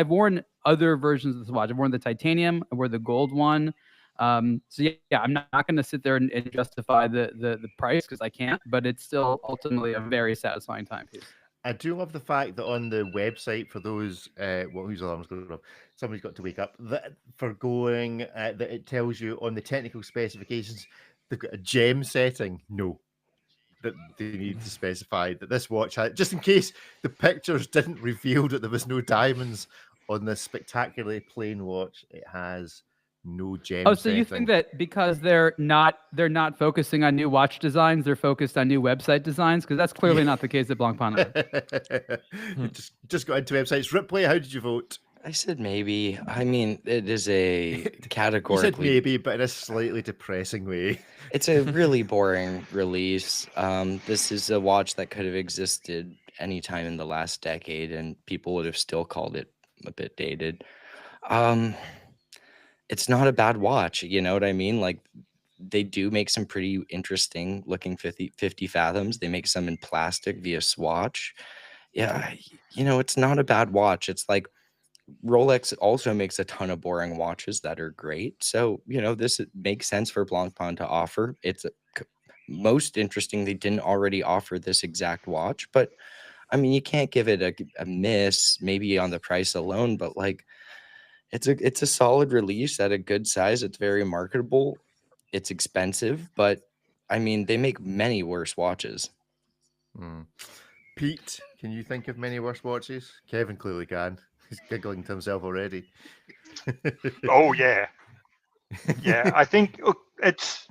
other versions of this watch. I've worn the titanium. I wore the gold one. So yeah, I'm not going to sit there and justify the price because I can't, but it's still ultimately a very satisfying timepiece. I do love the fact that on the website for those, whose alarm's going off? Somebody's got to wake up. That it tells you on the technical specifications they've got a gem setting. No, that they need to specify that this watch had, just in case the pictures didn't reveal that there was no diamonds on this spectacularly plain watch. It has no gem. Oh, so you think that because they're not focusing on new watch designs, they're focused on new website designs? Because that's clearly not the case at Blancpain. Just got into websites. Ripley, how did you vote? I said maybe. I mean, it is a categorically. You said maybe, but in a slightly depressing way. It's a really boring release. This is a watch that could have existed anytime in the last decade, and people would have still called it a bit dated. It's not a bad watch, you know what I mean? Like, they do make some pretty interesting looking 50 fathoms. They make some in plastic via swatch. Yeah, it's not a bad watch. It's like Rolex also makes a ton of boring watches that are great. So, this makes sense for Blancpain to offer. It's most interesting they didn't already offer this exact watch, but I mean, you can't give it a miss maybe on the price alone, but like it's a solid release at a good size. It's very marketable. It's expensive, but I mean, they make many worse watches. Pete, can you think of many worse watches? Kevin clearly can. He's giggling to himself already. Oh yeah, yeah. I think it's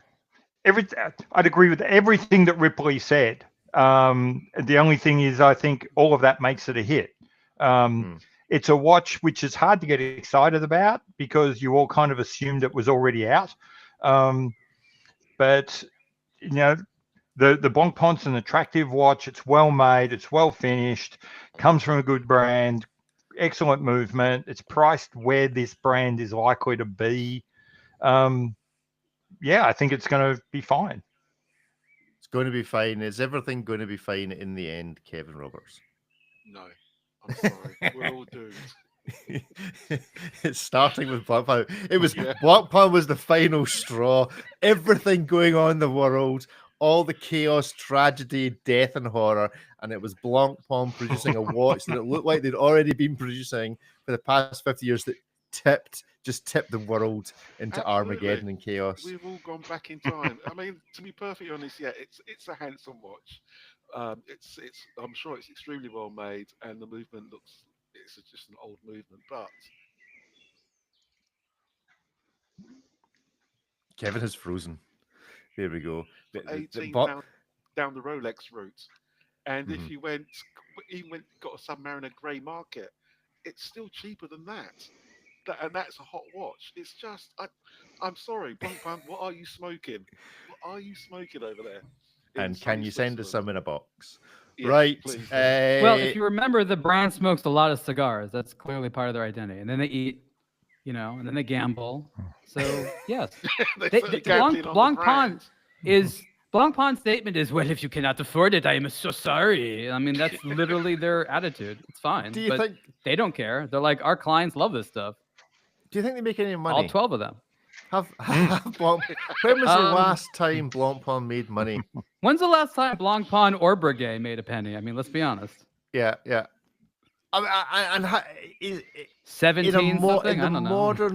I'd agree with everything that Ripley said. The only thing is, I think all of that makes it a hit. It's a watch which is hard to get excited about because you all kind of assumed it was already out. But you know, the Blancpain's an attractive watch. It's well made. It's well finished. Comes from a good brand. Excellent movement. It's priced where this brand is likely to be. Yeah, I think it's going to be fine. It's going to be fine. Is everything going to be fine in the end, Kevin Roberts? No, I'm sorry. We're all doomed. It's starting with Blancpain. It was Blancpain was the final straw. Everything going on in the world, all the chaos, tragedy, death, and horror, and it was Blancpain producing a watch that it looked like they'd already been producing for the past 50 years that just tipped the world into Armageddon and chaos. We've all gone back in time. I mean, to be perfectly honest, yeah, it's a handsome watch. It's I'm sure it's extremely well made, and the movement it's just an old movement, but Kevin has frozen. There we go. £18 down the Rolex route, and if you got a Submariner grey market, it's still cheaper than that. And that's a hot watch. It's just, I'm sorry, Blancpain, what are you smoking? What are you smoking over there? And can you send us some in a box? Yes, right. Well, if you remember, the brand smokes a lot of cigars. That's clearly part of their identity. And then they eat, and then they gamble. So, yes. Blancpain's statement is, well, if you cannot afford it, I am so sorry. I mean, that's literally their attitude. It's fine. Do you think they don't care? They're like, our clients love this stuff. Do you think they make any money? All 12 of them. When was the last time Blancpain made money? When's the last time Blancpain or Breguet made a penny? I mean, let's be honest. Yeah. 17 something? In the modern,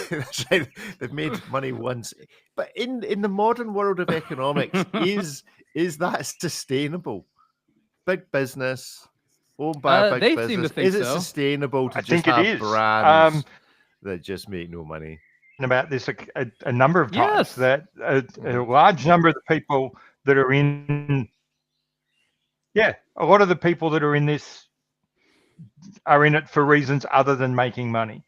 that's right, they've made money once. But in the modern world of economics, is that sustainable? Big business. Owned by a big business. Seem to think is it so. sustainable to I just think have it is. brands that just make no money? About this a number of times that a large number of the people that are in, a lot of the people that are in this are in it for reasons other than making money.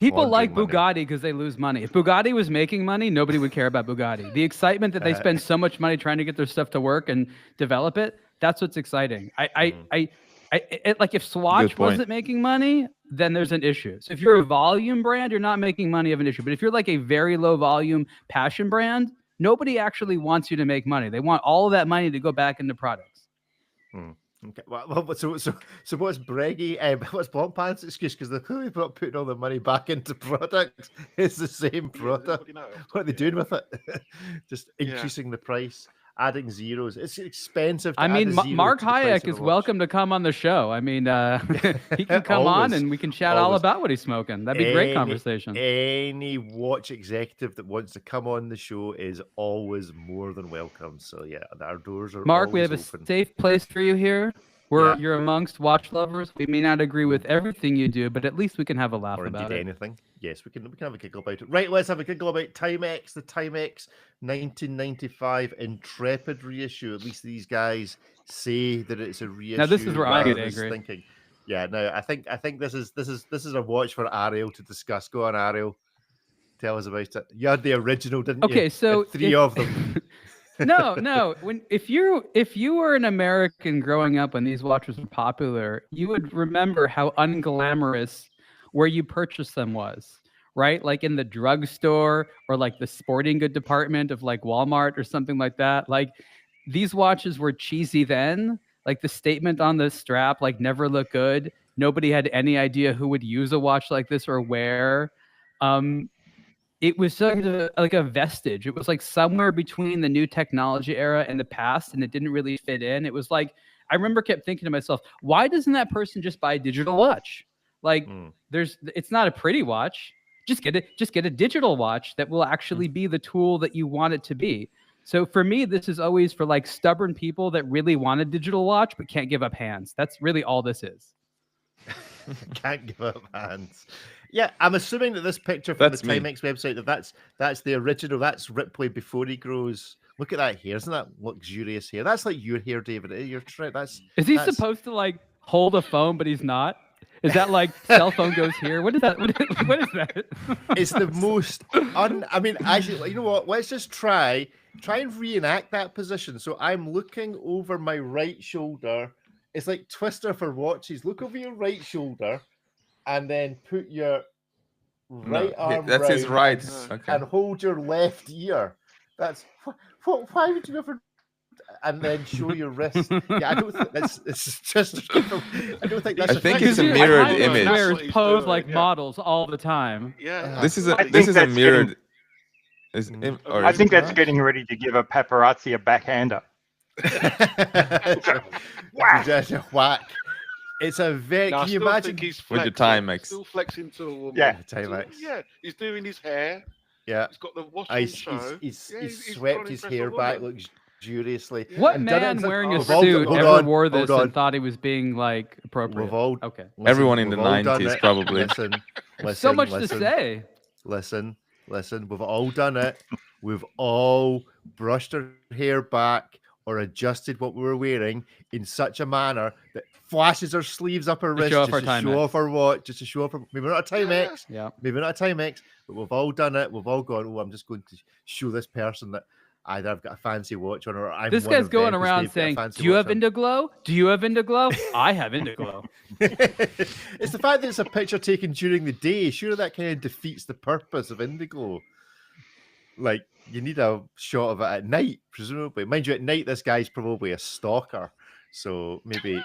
People like Bugatti because they lose money. If Bugatti was making money, nobody would care about Bugatti. The excitement that they spend so much money trying to get their stuff to work and develop it, that's what's exciting. Like if Swatch wasn't making money, then there's an issue. So if you're a volume brand, you're not making money of an issue. But if you're like a very low volume passion brand, nobody actually wants you to make money. They want all of that money to go back into products. Okay. Well, so what's Breguet? What's Blancpain's excuse? Because they're clearly not putting all the money back into products. It's the same product. What are they doing with it? Just increasing the price, adding zeros. It's expensive. I mean, Mark Hayek is welcome to come on the show. I mean, he can come on and we can chat all about what he's smoking. That'd be a great conversation. Any watch executive that wants to come on the show is always more than welcome. So yeah, our doors are. Mark, we have open. a safe place for you here. You're amongst watch lovers. We may not agree with everything you do, but at least we can have a laugh about it. Anything. Yes, we can have a giggle about it. Right, let's have a giggle about Timex, the Timex 1995 Intrepid reissue. At least these guys say that it's a reissue. Now this is where I get angry. Yeah, no, I think this is a watch for Ariel to discuss. Go on, Ariel. Tell us about it. You had the original, didn't you? Okay, so three of them. No. If you were an American growing up when these watches were popular, you would remember how unglamorous where you purchased them was, right? Like in the drugstore or like the sporting good department of like Walmart or something like that. Like these watches were cheesy then. Like the statement on the strap, like never look good. Nobody had any idea who would use a watch like this or where. It was like a vestige. It was like somewhere between the new technology era and the past, and it didn't really fit in. It was like, I remember kept thinking to myself, why doesn't that person just buy a digital watch? Like it's not a pretty watch. Just get a digital watch that will actually be the tool that you want it to be. So for me, this is always for like stubborn people that really want a digital watch but can't give up hands. That's really all this is. Can't give up hands. Yeah, I'm assuming that this picture from That's the me. Timex website that's the original. That's Ripley before he grows. Look at that hair. Isn't that luxurious hair? That's like your hair, David. You're that's. Is he that's- supposed to like hold a phone, but he's not? Is that like cell phone goes here? What is that? What is that? It's the most I mean, actually, you know what? Let's just try and reenact that position. So I'm looking over my right shoulder. It's like Twister for watches. Look over your right shoulder, and then put your right arm. That's his round right. and, Okay. and hold your left ear. That's why would you never? And then show your wrist. Yeah, I don't think it's just. I don't think that's. I think thing. it's a Because mirrored Timex image. wears That's what he's pose doing, like yeah. models all the time. Yeah. This is I a think this is a that's mirrored. I think that's getting ready to give a paparazzi a backhander. Whack. Just a whack. It's a very. No, I Can you still imagine? think he's With your flexing, Timex. Still flexing to a woman. Yeah. Timex. Yeah, he's doing his hair. Yeah. He's got the watch on He's show. he's Yeah, he's trying swept to his impress a hair back woman. luxuriously. Yeah. What And done it man in- wearing a We've all- suit hold ever on, wore hold this on. and thought he was being like appropriate? We've all. Okay. Listen, Everyone in the we've all done 90s it. probably. Listen. So much listen. to say. Listen. We've all done it. We've all brushed our hair back or adjusted what we were wearing in such a manner that flashes our sleeves up our To wrist show off just our to show Timex. off our watch, just to show off our. Maybe not a Timex, Yeah. maybe not a Timex, but we've all done it. We've all gone. Oh, I'm just going to show this person that either I've got a fancy watch on, or I'm. This one guy's of going them 'cause around they've got a saying, fancy "Do you watch have on." Indiglow? Do you have Indiglow? I have Indiglow." It's the fact that it's a picture taken during the day. Sure, that kind of defeats the purpose of Indiglow. Like, you need a shot of it at night, presumably. Mind you, at night this guy's probably a stalker, so maybe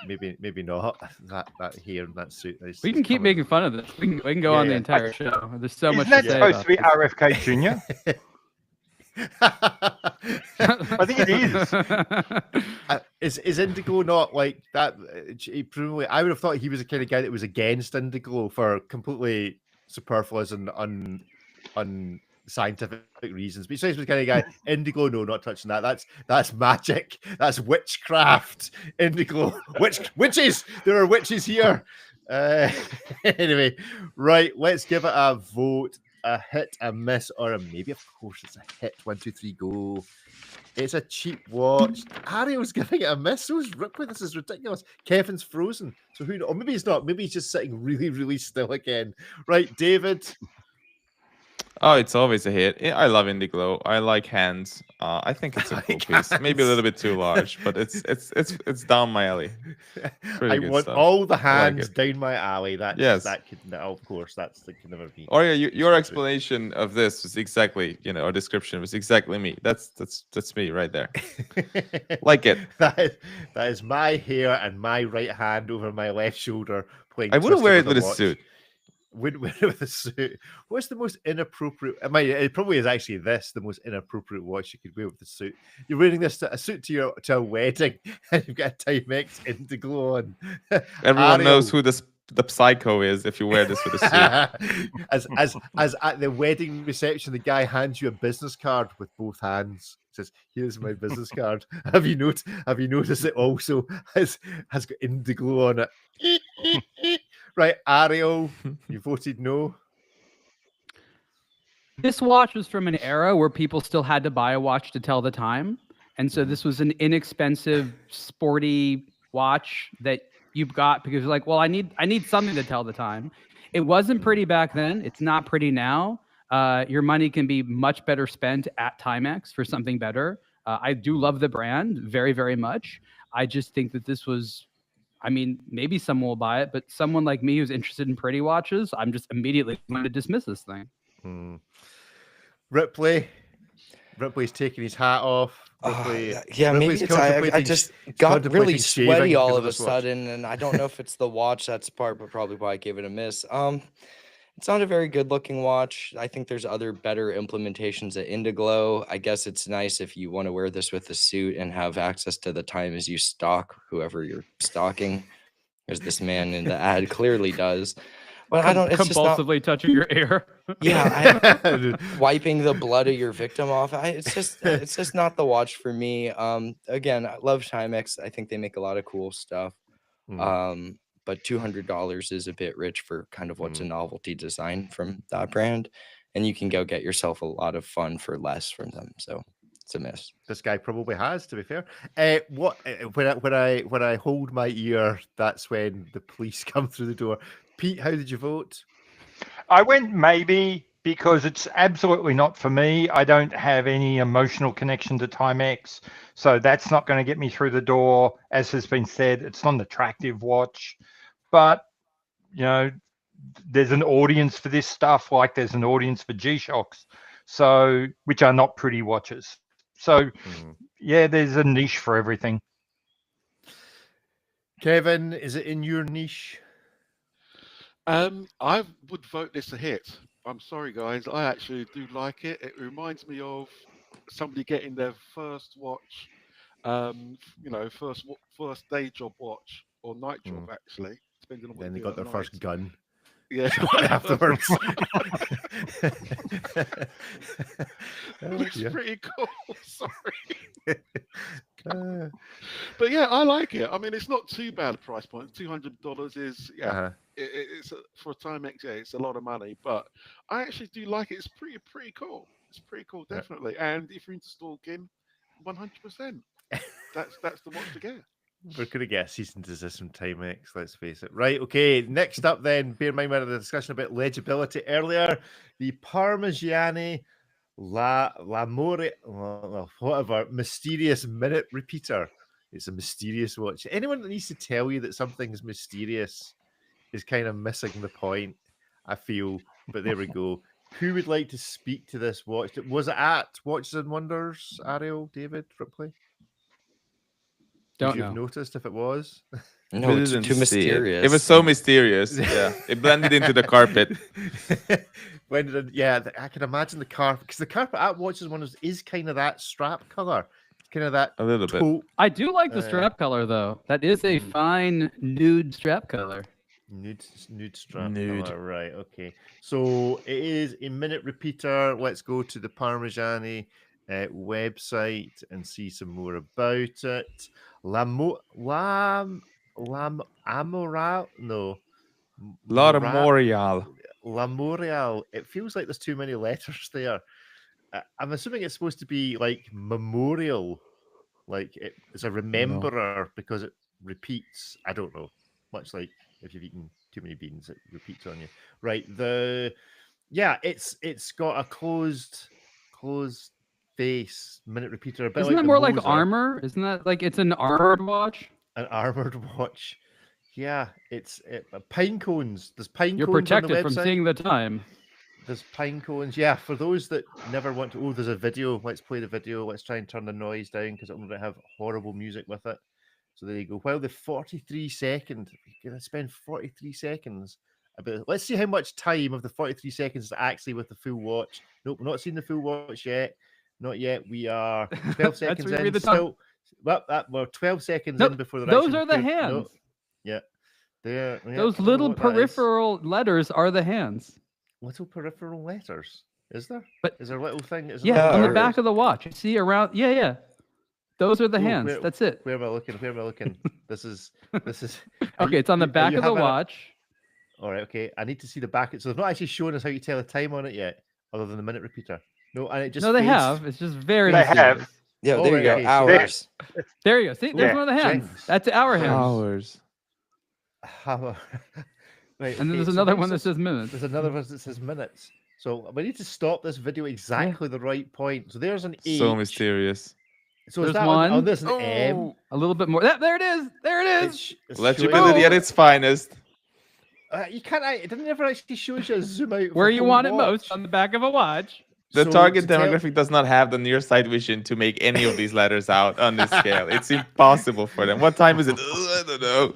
not. That hair and that suit. We can keep making fun of this. We can go Yeah, on the yeah. entire show. There's so much Isn't that to say supposed about to be this. RFK Jr.? I think it is. Is Indigo not like that? Presumably, I would have thought he was the kind of guy that was against Indigo for completely superfluous and unscientific reasons. But he says he was the kind of guy. Indigo, no, not touching that. That's magic. That's witchcraft. Indigo, witches. There are witches here. Anyway, right. Let's give it a vote. A hit, a miss, or a maybe. Of course, it's a hit. 1, 2, 3, go. It's a cheap watch. Ariel's giving it a miss. So is Ripley. This is ridiculous. Kevin's frozen. So who? Or maybe he's not. Maybe he's just sitting really, really still again. Right, David. Oh, it's always a hit. I love Indiglow. I like hands. I think it's a cool piece. Maybe a little bit too large, but it's down my alley. Pretty I good want stuff. all the I like hands it. down my alley. That Yes. that could no, of course that can never be. Or yeah, your explanation of this was exactly, or description was exactly me. That's me right there. Like it. That is my hair and my right hand over my left shoulder playing. I wouldn't Twister wear it with with a watch. suit. Wouldn't wear it with a suit. What's the most inappropriate? It probably is actually the most inappropriate watch you could wear with a suit. You're wearing a suit to a wedding, and you've got a Timex Indiglow on. Everyone knows Ariel. who the psycho is if you wear this with a suit. as at the wedding reception, the guy hands you a business card with both hands. Says, "Here's my business card. Have you noticed it also has got Indiglow on it?" Right, Ariel, you voted no. This watch was from an era where people still had to buy a watch to tell the time. And so this was an inexpensive, sporty watch that you got because you're like, well, I need something to tell the time. It wasn't pretty back then. It's not pretty now. Your money can be much better spent at Timex for something better. I do love the brand very, very much. I just think that this was, maybe someone will buy it, but someone like me who's interested in pretty watches, I'm just immediately going to dismiss this thing. Ripley's taking his hat off. Yeah, maybe Ripley's it's I just got really contemplating shaving sweaty all because of a this watch. sudden, and I don't know if it's the watch that's part, but probably why I gave it a miss. It's not a very good looking watch. I think there's other better implementations at Indiglow. I guess it's nice if you want to wear this with a suit and have access to the time as you stalk whoever you're stalking, as this man in the ad clearly does. But I don't. It's just not, compulsively touching your ear. yeah, wiping the blood of your victim off. It's just not the watch for me. Again, I love Timex. I think they make a lot of cool stuff. but $200 is a bit rich for kind of what's a novelty design from that brand, and you can go get yourself a lot of fun for less from them. So it's a miss. This guy probably has, to be fair. When I hold my ear, that's when the police come through the door. Pete, how did you vote? I went maybe because it's absolutely not for me. I don't have any emotional connection to Timex, so that's not going to get me through the door. As has been said, it's not an attractive watch, but you know, there's an audience for this stuff, like there's an audience for G-Shocks, so which are not pretty watches. So yeah, there's a niche for everything. Kevin, is it in your niche? I would vote this a hit. I'm sorry, guys. I actually do like it. It reminds me of somebody getting their first watch, first day job watch or night job, actually, depending on what Then they do got at their night. first gun. Yeah. Afterwards. It's Yeah. pretty cool. Sorry. But yeah, I like it. I mean, it's not too bad a price point. $200 is it's for a Timex. Yeah, it's a lot of money, but I actually do like it. It's pretty cool. It's pretty cool, definitely. And if you're into stalking, 100%. That's the watch to get. We're going to get a cease and desist from Timex, let's face it. Right, okay. Next up then, bear in mind we had a discussion about legibility earlier. The Parmigiani L'Amore, whatever, mysterious minute repeater. It's a mysterious watch. Anyone that needs to tell you that something's mysterious is kind of missing the point, I feel. But there we go. Who would like to speak to this watch? Was it at Watches and Wonders, Ariel, David, Ripley? Don't Would you know. have noticed if it was? No, We it's didn't too see mysterious. It was so mysterious. Yeah, it blended into the carpet. I can imagine the carpet, because the carpet at Watches and Wonders is kind of that strap color. It's kind of that A little bit. taupe, I do like the strap color though. That is a fine nude strap color. nude strap Nude. color. Right, okay. So it is a minute repeater. Let's go to the Parmigiani website and see some more about it. Amoral? No. L'Armorial. L'Amorial. It feels like there's too many letters there. I'm assuming it's supposed to be like memorial, like it's a rememberer because it repeats. I don't know. Much like if you've eaten too many beans, it repeats on you. Right. It's got a closed face minute repeater. A bit Isn't like that the more like Moser, armor? Isn't that like it's an armored watch? an armored watch. Yeah, it's pine cones. There's pine You're cones on the protected from website. seeing the time. There's pine cones. Yeah, for those that never want to. Oh, there's a video. Let's play the video. Let's try and turn the noise down because I'm going to have horrible music with it. So there you go. While the 43 second, you're going to spend 43 seconds. Let's see how much time of the 43 seconds is actually with the full watch. Nope, we're not seeing the full watch yet. Not yet. We are 12 seconds where you in. read the time. Still, we're 12 seconds No, in before the those are the hands. No, yeah. There. Yeah, Those I don't know little what that is. peripheral letters are the hands. Little peripheral letters. Is there? But Is there a little thing? Is yeah, on the or- back of the watch. You see around. Yeah. Those are the Oh, hands. That's it. Where am I looking? Where am I looking? This is. Okay, it's on the back of the watch. All right. Okay. I need to see the back. So they've not actually shown us how you tell the time on it yet, other than the minute repeater. No, and it just. No, they fades. have. It's just very. They have. mysterious. Yeah, Oh, there right, you go. okay, so- Hours. There you go. See, there's Yeah, one of the hands. Jenks. That's our hands. Hours. Right. And then okay, there's so another what's one that this? says minutes. There's another one that says minutes. So we need to stop this video exactly the right point. So there's an H. So mysterious. So is There's that one. Oh, there's an M. A little bit more. There it is. There it is. It's Legibility at its finest. You can't. It didn't ever actually show you a zoom out. Where for you full want it watch. most, on the back of a watch. The So target to tell- demographic does not have the near sight vision to make any of these letters out on this scale. It's impossible for them. What time is it? I don't know.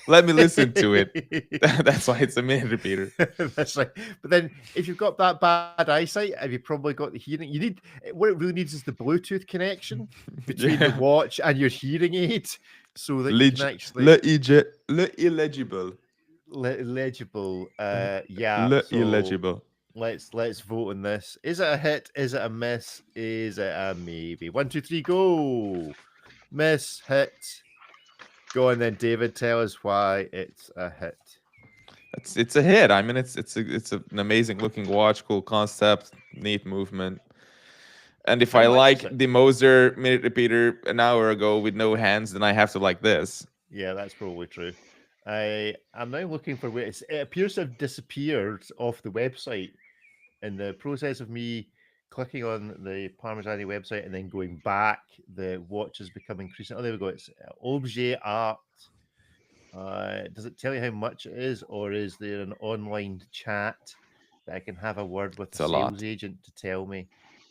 Let me listen to it. That's why it's a minute repeater. That's right. But then, if you've got that bad eyesight, have you probably got the hearing? You need what it really needs is the Bluetooth connection between the watch and your hearing aid, so that you can actually illegible. legible. Yeah. so Illegible. Let's vote on this. Is it a hit? Is it a miss? Is it a maybe? 1, 2, 3, go. Miss, hit. Go on then, David. Tell us why it's a hit. It's a hit. I mean, it's an amazing looking watch, cool concept, neat movement. And if How I much like is it? the Moser minute repeater an hour ago with no hands, then I have to like this. Yeah, that's probably true. I'm now looking for where it appears to have disappeared off the website. In the process of me clicking on the Parmigiani website and then going back, the watch has become increasing. Oh, there we go. It's Objet Art. Does it tell you how much it is, or is there an online chat that I can have a word with It's a a lot. sales agent to tell me?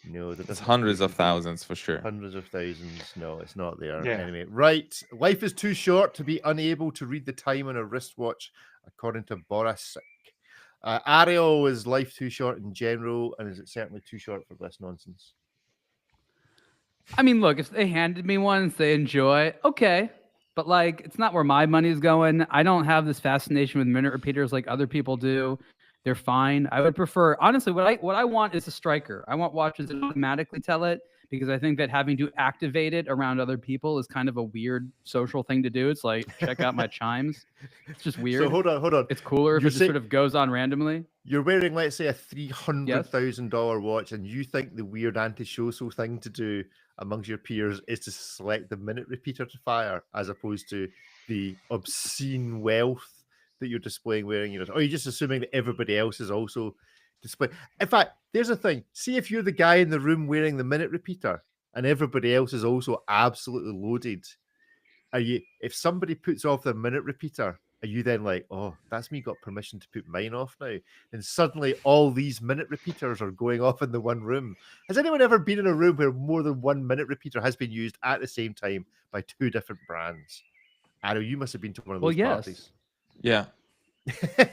No, there It's doesn't hundreds appear of to be. thousands for sure. Hundreds of thousands. No, it's not there. Yeah. Anyway, right. Life is too short to be unable to read the time on a wristwatch, according to Boris. Ariel, is life too short in general, and is it certainly too short for this nonsense? I mean, look, if they handed me one and say enjoy, okay. But like, it's not where my money's going. I don't have this fascination with minute repeaters like other people do. They're fine. I would prefer, honestly, what I want is a striker. I want watches that automatically tell it, because I think that having to activate it around other people is kind of a weird social thing to do. It's like, check out my chimes. It's just weird. So hold on. It's cooler if You're it just sort of goes on randomly. You're wearing, let's say, a $300,000 watch, and you think the weird anti-social thing to do amongst your peers is to select the minute repeater to fire, as opposed to the obscene wealth that you're displaying wearing your. Or you're just assuming that everybody else is also displaying. In fact, there's a thing. See if you're the guy in the room wearing the minute repeater, and everybody else is also absolutely loaded. Are you? If somebody puts off their minute repeater, are you then like, oh, that's me got permission to put mine off now? And suddenly all these minute repeaters are going off in the one room. Has anyone ever been in a room where more than 1 minute repeater has been used at the same time by two different brands? Ariel, you must have been to one of those parties. Yeah.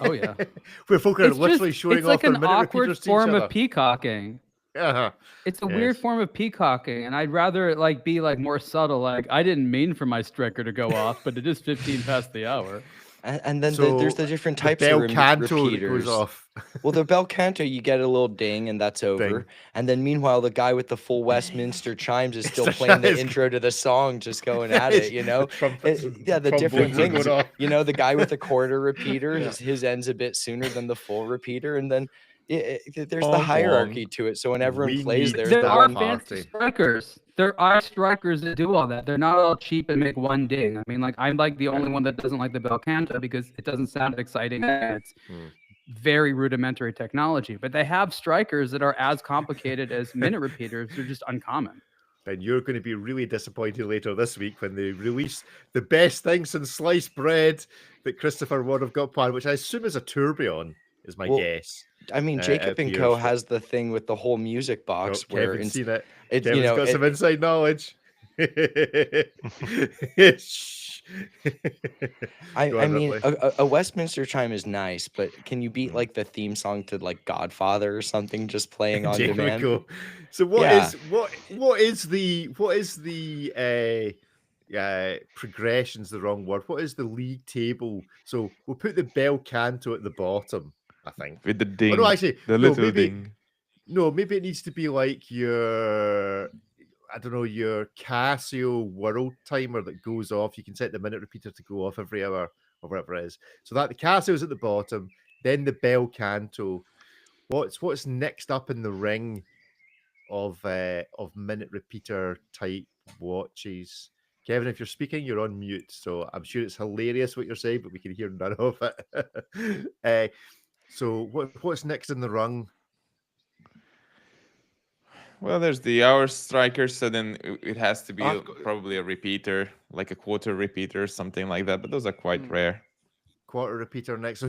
Oh yeah. Where folk are literally showing it's off like their an minute awkward repeaters to form each of other. peacocking. It's a weird Yes. form of peacocking, and I'd rather it like be like more subtle. Like, I didn't mean for my striker to go off, but it is 15 past the hour. And then So there's the different the types bel of canto that repeaters. goes off. Well, the bel canto, you get a little ding, and that's over. Ding. And then meanwhile, the guy with the full Westminster chimes is still the playing the guy is- intro to the song, just going at it, you know? Yeah, the different trombones are things. going off. You know, the guy with the quarter repeater, Yeah. his ends a bit sooner than the full repeater. And then there's the Bonk, hierarchy to it. So when everyone We plays, need there's There the are one. fancy party. strikers. There are strikers that do all that. They're not all cheap and make one ding. I mean, like, I'm like the only one that doesn't like the bel canto because it doesn't sound exciting. And it's very rudimentary technology. But they have strikers that are as complicated as minute repeaters. They're just uncommon. And you're going to be really disappointed later this week when they release the best thing since sliced bread that Christopher Ward have got planned, which I assume is a tourbillon, is my Well, guess. I mean, Jacob and appears Co. that- has the thing with the whole music Oh, box where Kevin's seen it. it's, Kevin's you know, got some it- inside knowledge. Shh. I Go on, mean, Ripley. a Westminster chime is nice, but can you beat like the theme song to like Godfather or something just playing on There we demand? go. So what Yeah. is the progression's the wrong word. What is the league table? So we'll put the bel canto at the bottom, I think. With the ding. Oh, no, actually, the no, little maybe- ding. No, maybe it needs to be like your, I don't know, your Casio world timer that goes off. You can set the minute repeater to go off every hour or whatever it is. So that the Casio's at the bottom, then the bel canto. What's next up in the ring of minute repeater type watches? Kevin, if you're speaking, you're on mute. So I'm sure it's hilarious what you're saying, but we can hear none of it. So what's next in the rung? Well, there's the hour striker, so then it has to be I've got- probably a repeater, like a quarter repeater, something like that. But those are quite rare. Quarter repeater next. So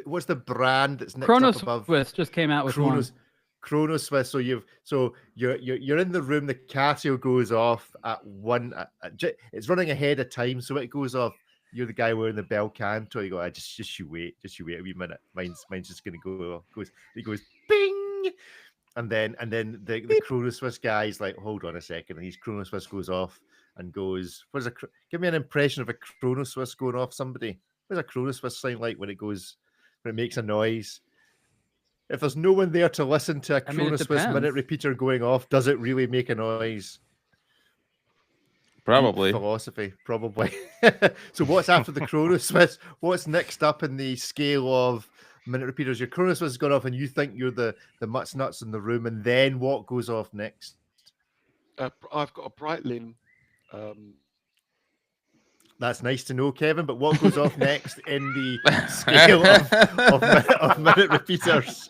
what's the brand that's next Chronos up above? Swiss just came out with one. Chronos Swiss. So you're in the room. The Casio goes off at one. It's running ahead of time, so it goes off. You're the guy wearing the bel canto. You go, just you wait a wee minute. Mine's just gonna go. It goes bing, and then the Chronos Swiss guy's like, hold on a second, and his Chronos Swiss goes off and goes. Give me an impression of a Chronos Swiss going off. Somebody. What does a Chronos Swiss sound like when it makes a noise? If there's no one there to listen to a I mean, it Chronos Swiss minute depends. repeater going off, does it really make a noise? Probably. philosophy, probably. So what's after the chrono Swiss? What's next up in the scale of minute repeaters? Your chrono Swiss has gone off and you think you're the mutts nuts in the room, and then what goes off next? I've got a Breitling. That's nice to know, Kevin, but what goes off next in the scale of minute repeaters?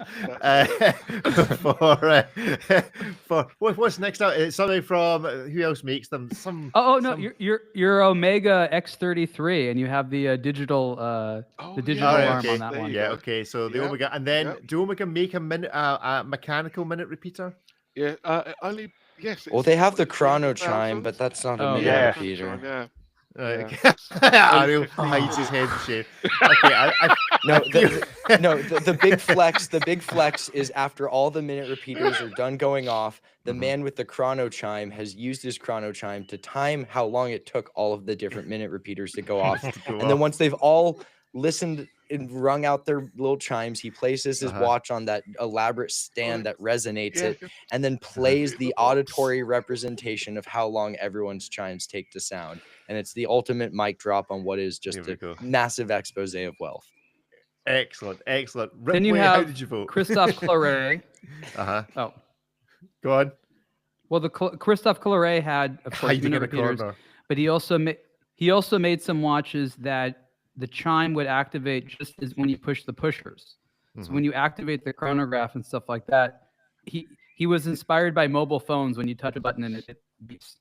For what's next out? It's something from who else makes them? No, you're Omega X33, and you have the digital arm on that one. Yeah, okay. So the Omega, and then do Omega make a mechanical minute repeater? Yeah, only yes. Well, they have the chrono chime, but that's not a minute repeater. Yeah. Right. Ariel hides his head in shame. Okay, the big flex. The big flex is after all the minute repeaters are done going off, the man with the chrono chime has used his chrono chime to time how long it took all of the different minute repeaters to go off. And then once they've all listened and rung out their little chimes, he places his watch on that elaborate stand that resonates it, and then plays the auditory representation of how long everyone's chimes take to sound. And it's the ultimate mic drop on what is just a massive expose of wealth. Excellent. Ripley, then you have how did you vote? Christophe Claret. Oh, go on. Well, Christophe Claret had, of course, minute repeaters, but he also made some watches that the chime would activate just as when you push the pushers. So when you activate the chronograph and stuff like that, he was inspired by mobile phones. When you touch a button and it beeps.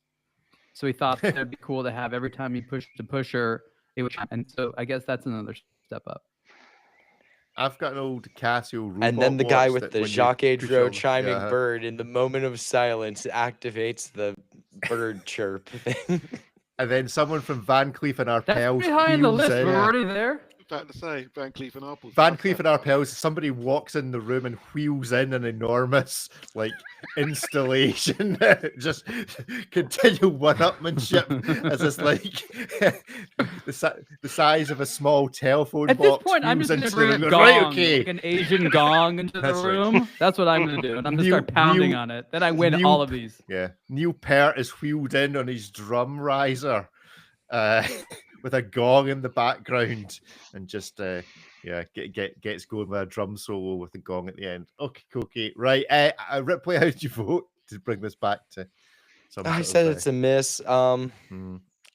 So he thought that it'd be cool to have every time you push the pusher, it would chime. And so I guess that's another step up. I've got an old Casio robot, and then the guy with the Jacques Edreau chiming bird in the moment of silence activates the bird chirp thing. And then someone from Van Cleef and Arpels. That's behind the list. We're already there. About to say Van Cleef and Arpels. Van Cleef and Arpels. Somebody walks in the room and wheels in an enormous installation. Just continual one-upmanship as it's the size of a small telephone At box. At this point, I'm just going to bring a gong, like an Asian gong into the room. Right. That's what I'm going to do. And I'm going to start pounding on it. Then I win all of these. Yeah. Neil Peart is wheeled in on his drum riser. With a gong in the background, and just gets going with a drum solo with a gong at the end. Okay, right. Ripley, how did you vote to bring this back to? I said it's a miss.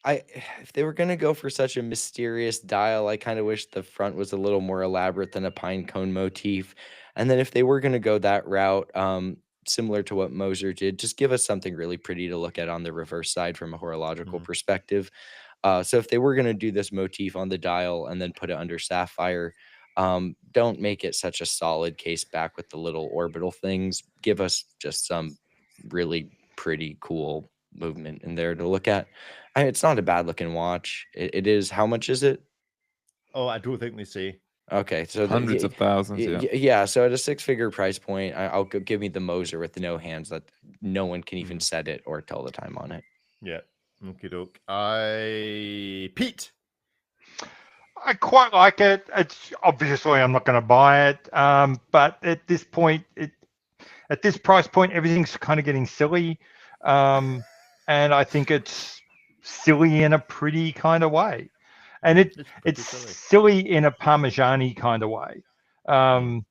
If they were gonna go for such a mysterious dial, I kind of wish the front was a little more elaborate than a pine cone motif. And then if they were gonna go that route, similar to what Moser did, just give us something really pretty to look at on the reverse side from a horological perspective. So if they were going to do this motif on the dial and then put it under sapphire, don't make it such a solid case back with the little orbital things. Give us just some really pretty cool movement in there to look at. It's not a bad looking watch. It is. How much is it? Oh, I don't think they say. Okay, so hundreds of thousands. Yeah. So at a 6-figure price point, I'll give me the Moser with the no hands that no one can even set it or tell the time on it. Yeah. Okie doke. Pete. I quite like it. It's obviously I'm not going to buy it, but at this point, at this price point, everything's kind of getting silly, and I think it's silly in a pretty kind of way, and it's silly in a Parmigiani kind of way, and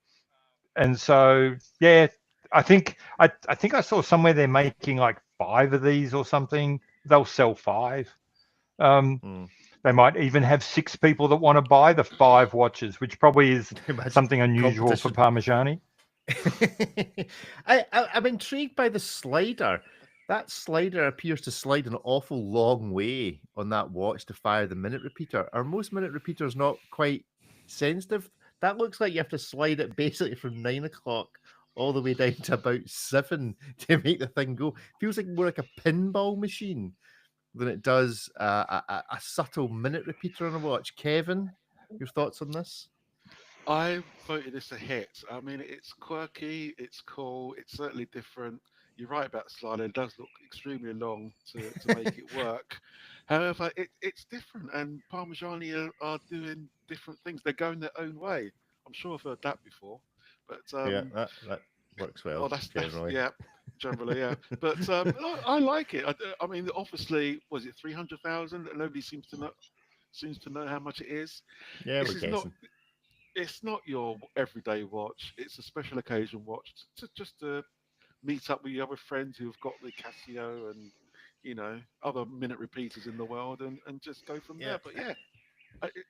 so yeah, I think I saw somewhere they're making like 5 of these or something. They'll sell 5. They might even have 6 people that want to buy the 5 watches, which probably is something unusual for Parmigiani. I'm intrigued by the slider. That slider appears to slide an awful long way on that watch to fire the minute repeater. Are most minute repeaters not quite sensitive? That looks like you have to slide it basically from 9 o'clock all the way down to about 7 to make the thing go. Feels like more like a pinball machine than it does a subtle minute repeater on a watch. Kevin, your thoughts on this? I voted this a hit. I mean, it's quirky, it's cool, it's certainly different. You're right about the slider. It does look extremely long to make it work. However, it's different, and Parmigiani are doing different things. They're going their own way. I'm sure I've heard that before. But yeah, that works well. Oh, that's yeah. generally, yeah. But I like it. I mean, obviously, was it 300,000? Nobody seems to know how much it is. Yeah, This we're is guessing. it's not your everyday watch. It's a special occasion watch just to meet up with your other friends who've got the Casio and other minute repeaters in the world, and just go from Yeah. there. But yeah,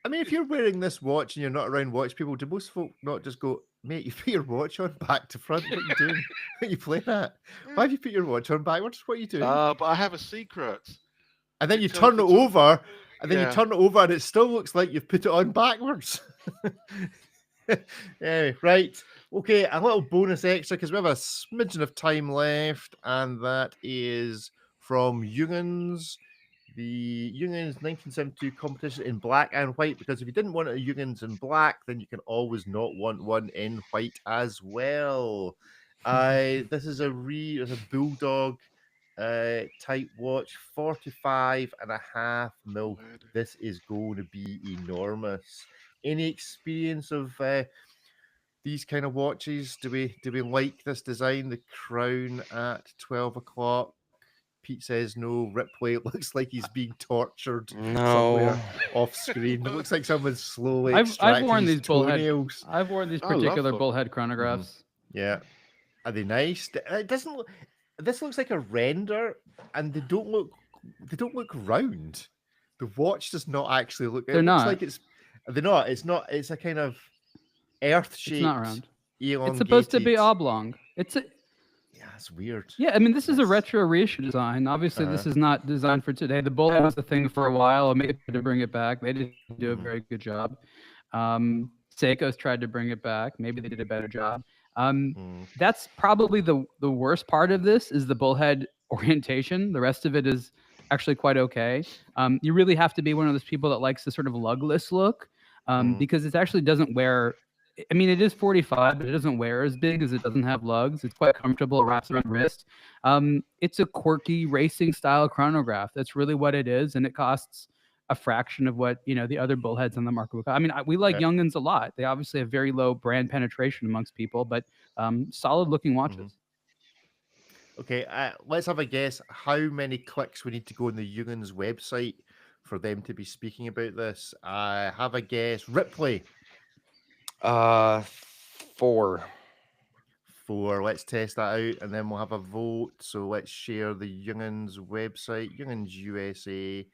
I mean, if you're wearing this watch and you're not around watch people, do most folk not just go, mate, you put your watch on back to front? What are you doing? What are you playing at? Why have you put your watch on backwards? What are you doing? but I have a secret. And then it you tells turn the it time. over, and then you Yeah. turn it over, and it still looks like you've put it on backwards. Anyway, right. Okay, a little bonus extra because we have a smidgen of time left, and that is from Jungens. The Jungens 1972 competition in black and white, because if you didn't want a Jungens in black, then you can always not want one in white as well. This is it's a bulldog type watch, 45.5 mil. This is going to be enormous. Any experience of these kind of watches? Do we like this design? The crown at 12 o'clock. Pete says no. Ripley looks like he's being tortured somewhere off screen. It looks like someone's slowly I've worn these toenails. I've worn these I love particular them. bullhead chronographs. Yeah, are they nice? It doesn't. This looks like a render, and they don't look round. The watch does not actually look. They're It looks not. like it's. They're not. It's not. It's a kind of earth-shaped. It's not round. Elongated. It's supposed to be oblong. Yeah, it's weird. Yeah, I mean, this is a retro reissue design. Obviously, this is not designed for today. The bullhead was the thing for a while. I made to bring it back. They didn't do a very good job. Seiko's tried to bring it back. Maybe they did a better job. That's probably the worst part of this is the bullhead orientation. The rest of it is actually quite okay. You really have to be one of those people that likes the sort of lugless look because it actually doesn't wear. I mean, it is 45, but it doesn't wear as big as it doesn't have lugs. It's quite comfortable. It wraps around the wrist. It's a quirky racing style chronograph. That's really what it is, and it costs a fraction of what the other bullheads on the market would cost. I mean, we like Jungens a lot. They obviously have very low brand penetration amongst people, but solid looking watches. Okay, let's have a guess how many clicks we need to go on the Jungens website for them to be speaking about this. I have a guess. Ripley. 4. Let's test that out, and then we'll have a vote. So let's share the Jungens website, Jungens USA.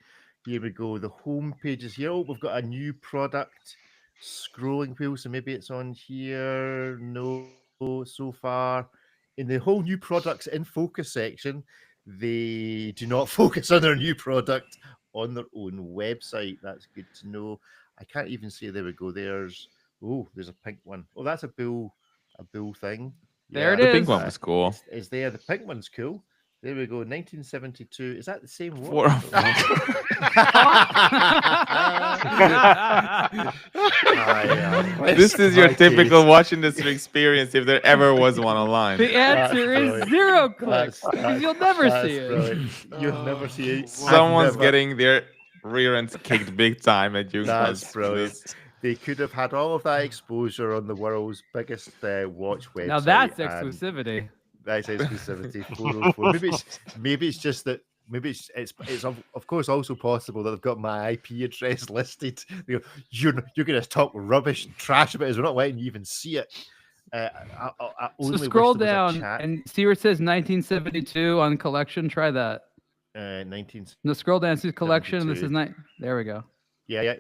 Here we go. The home page is here. Oh, we've got a new product scrolling wheel, so maybe it's on here. No, so far in the whole new products in focus section, they do not focus on their new product on their own website. That's good to know. I can't even see. There we go. There's a pink one. Oh, that's a bull thing. There it The is. pink one was cool. Is there? The pink one's cool. There we go. 1972. Is that the same one? Four. This is your typical watch industry experience if there ever was one online. The answer is 0 clicks. Because you'll never see it. Brilliant. You'll never see it. Someone's getting their rear ends kicked big time at you. That's brilliant. They could have had all of that exposure on the world's biggest watch website. Now that's exclusivity. That's exclusivity. 404. Maybe it's just that. Maybe it's of course also possible that they've got my IP address listed. You're going to talk rubbish and trash about it. We're not letting you even see it. I So only scroll wish there was a down chat. and see where it says 1972 on collection. Try that. 19. No, scroll down, see collection. This is There we go. Yeah.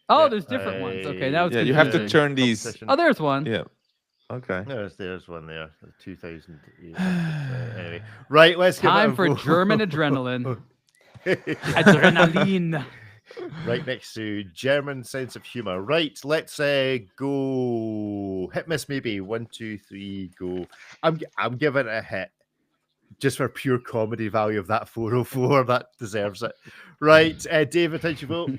Oh, Yeah, there's different ones. Okay, now it's you have to confusing. turn these. Competition. Oh, there's one. Yeah. Okay. There's one there. 2008. Anyway, right. Let's give it a Time for vote. German adrenaline. Adrenaline. Right next to German sense of humor. Right, let's go. Hit miss maybe. 1, 2, 3, go. I'm giving it a hit. Just for pure comedy value of that 404. That deserves it. Right, David, how'd you vote?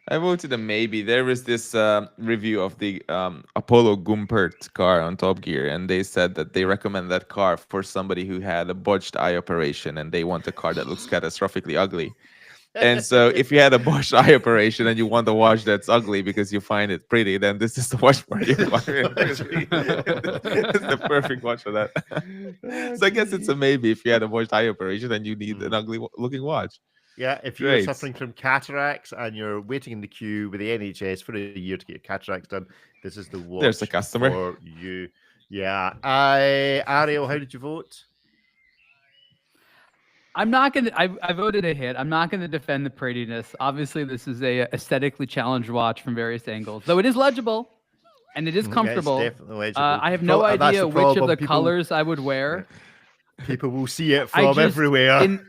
I voted a maybe. There was this review of the Apollo Gumpert car on Top Gear, and they said that they recommend that car for somebody who had a botched eye operation and they want a car that looks catastrophically ugly. And so if you had a Bosch eye operation and you want a watch that's ugly because you find it pretty, then this is the watch for you. It's the perfect watch for that. So I guess it's a maybe if you had a Bosch eye operation and you need an ugly looking watch. Yeah, if you're Great. suffering from cataracts and you're waiting in the queue with the NHS for a year to get your cataracts done, this is the watch There's the customer. for you. Yeah. Ariel, how did you vote? I'm not gonna. I voted a hit. I'm not gonna defend the prettiness. Obviously, this is a aesthetically challenged watch from various angles, though it is legible and it is comfortable. It's definitely legible. I have no That's idea the which of problem. the colors I would wear. People will see it I from just- everywhere.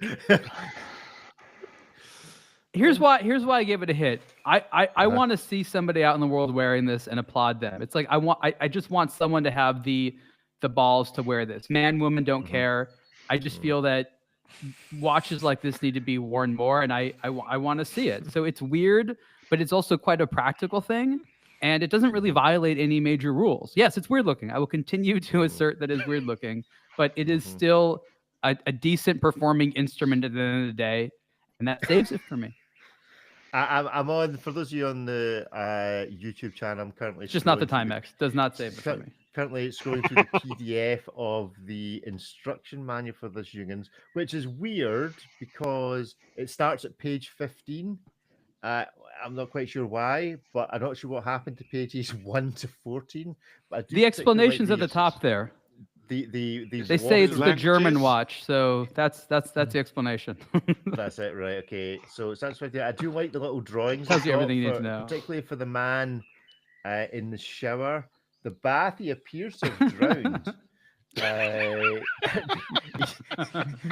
Here's why I gave it a hit. I want to see somebody out in the world wearing this and applaud them. It's like I just want someone to have the balls to wear this. Man, woman, don't care. I just feel that watches like this need to be worn more, and I want to see it. So it's weird, but it's also quite a practical thing, and it doesn't really violate any major rules. Yes, it's weird looking. I will continue to assert that it's weird looking, but it is still a decent performing instrument at the end of the day, and that saves it for me. I'm on, for those of you on the YouTube channel, I'm currently It's just not the scrolling through Timex. Does not save it for me. Currently scrolling through the PDF of the instruction manual for this Jungens, which is weird because it starts at page 15. I'm not quite sure why, but I'm not sure what happened to pages 1 to 14. But I do The explanation's at the top there. They say it's the German languages. watch, so that's the explanation. That's it, right? Okay, so it starts right there. I do like the little drawings. Tells it's you got everything you need to for- know. Particularly for the man in the shower. The bath he appears to have drowned.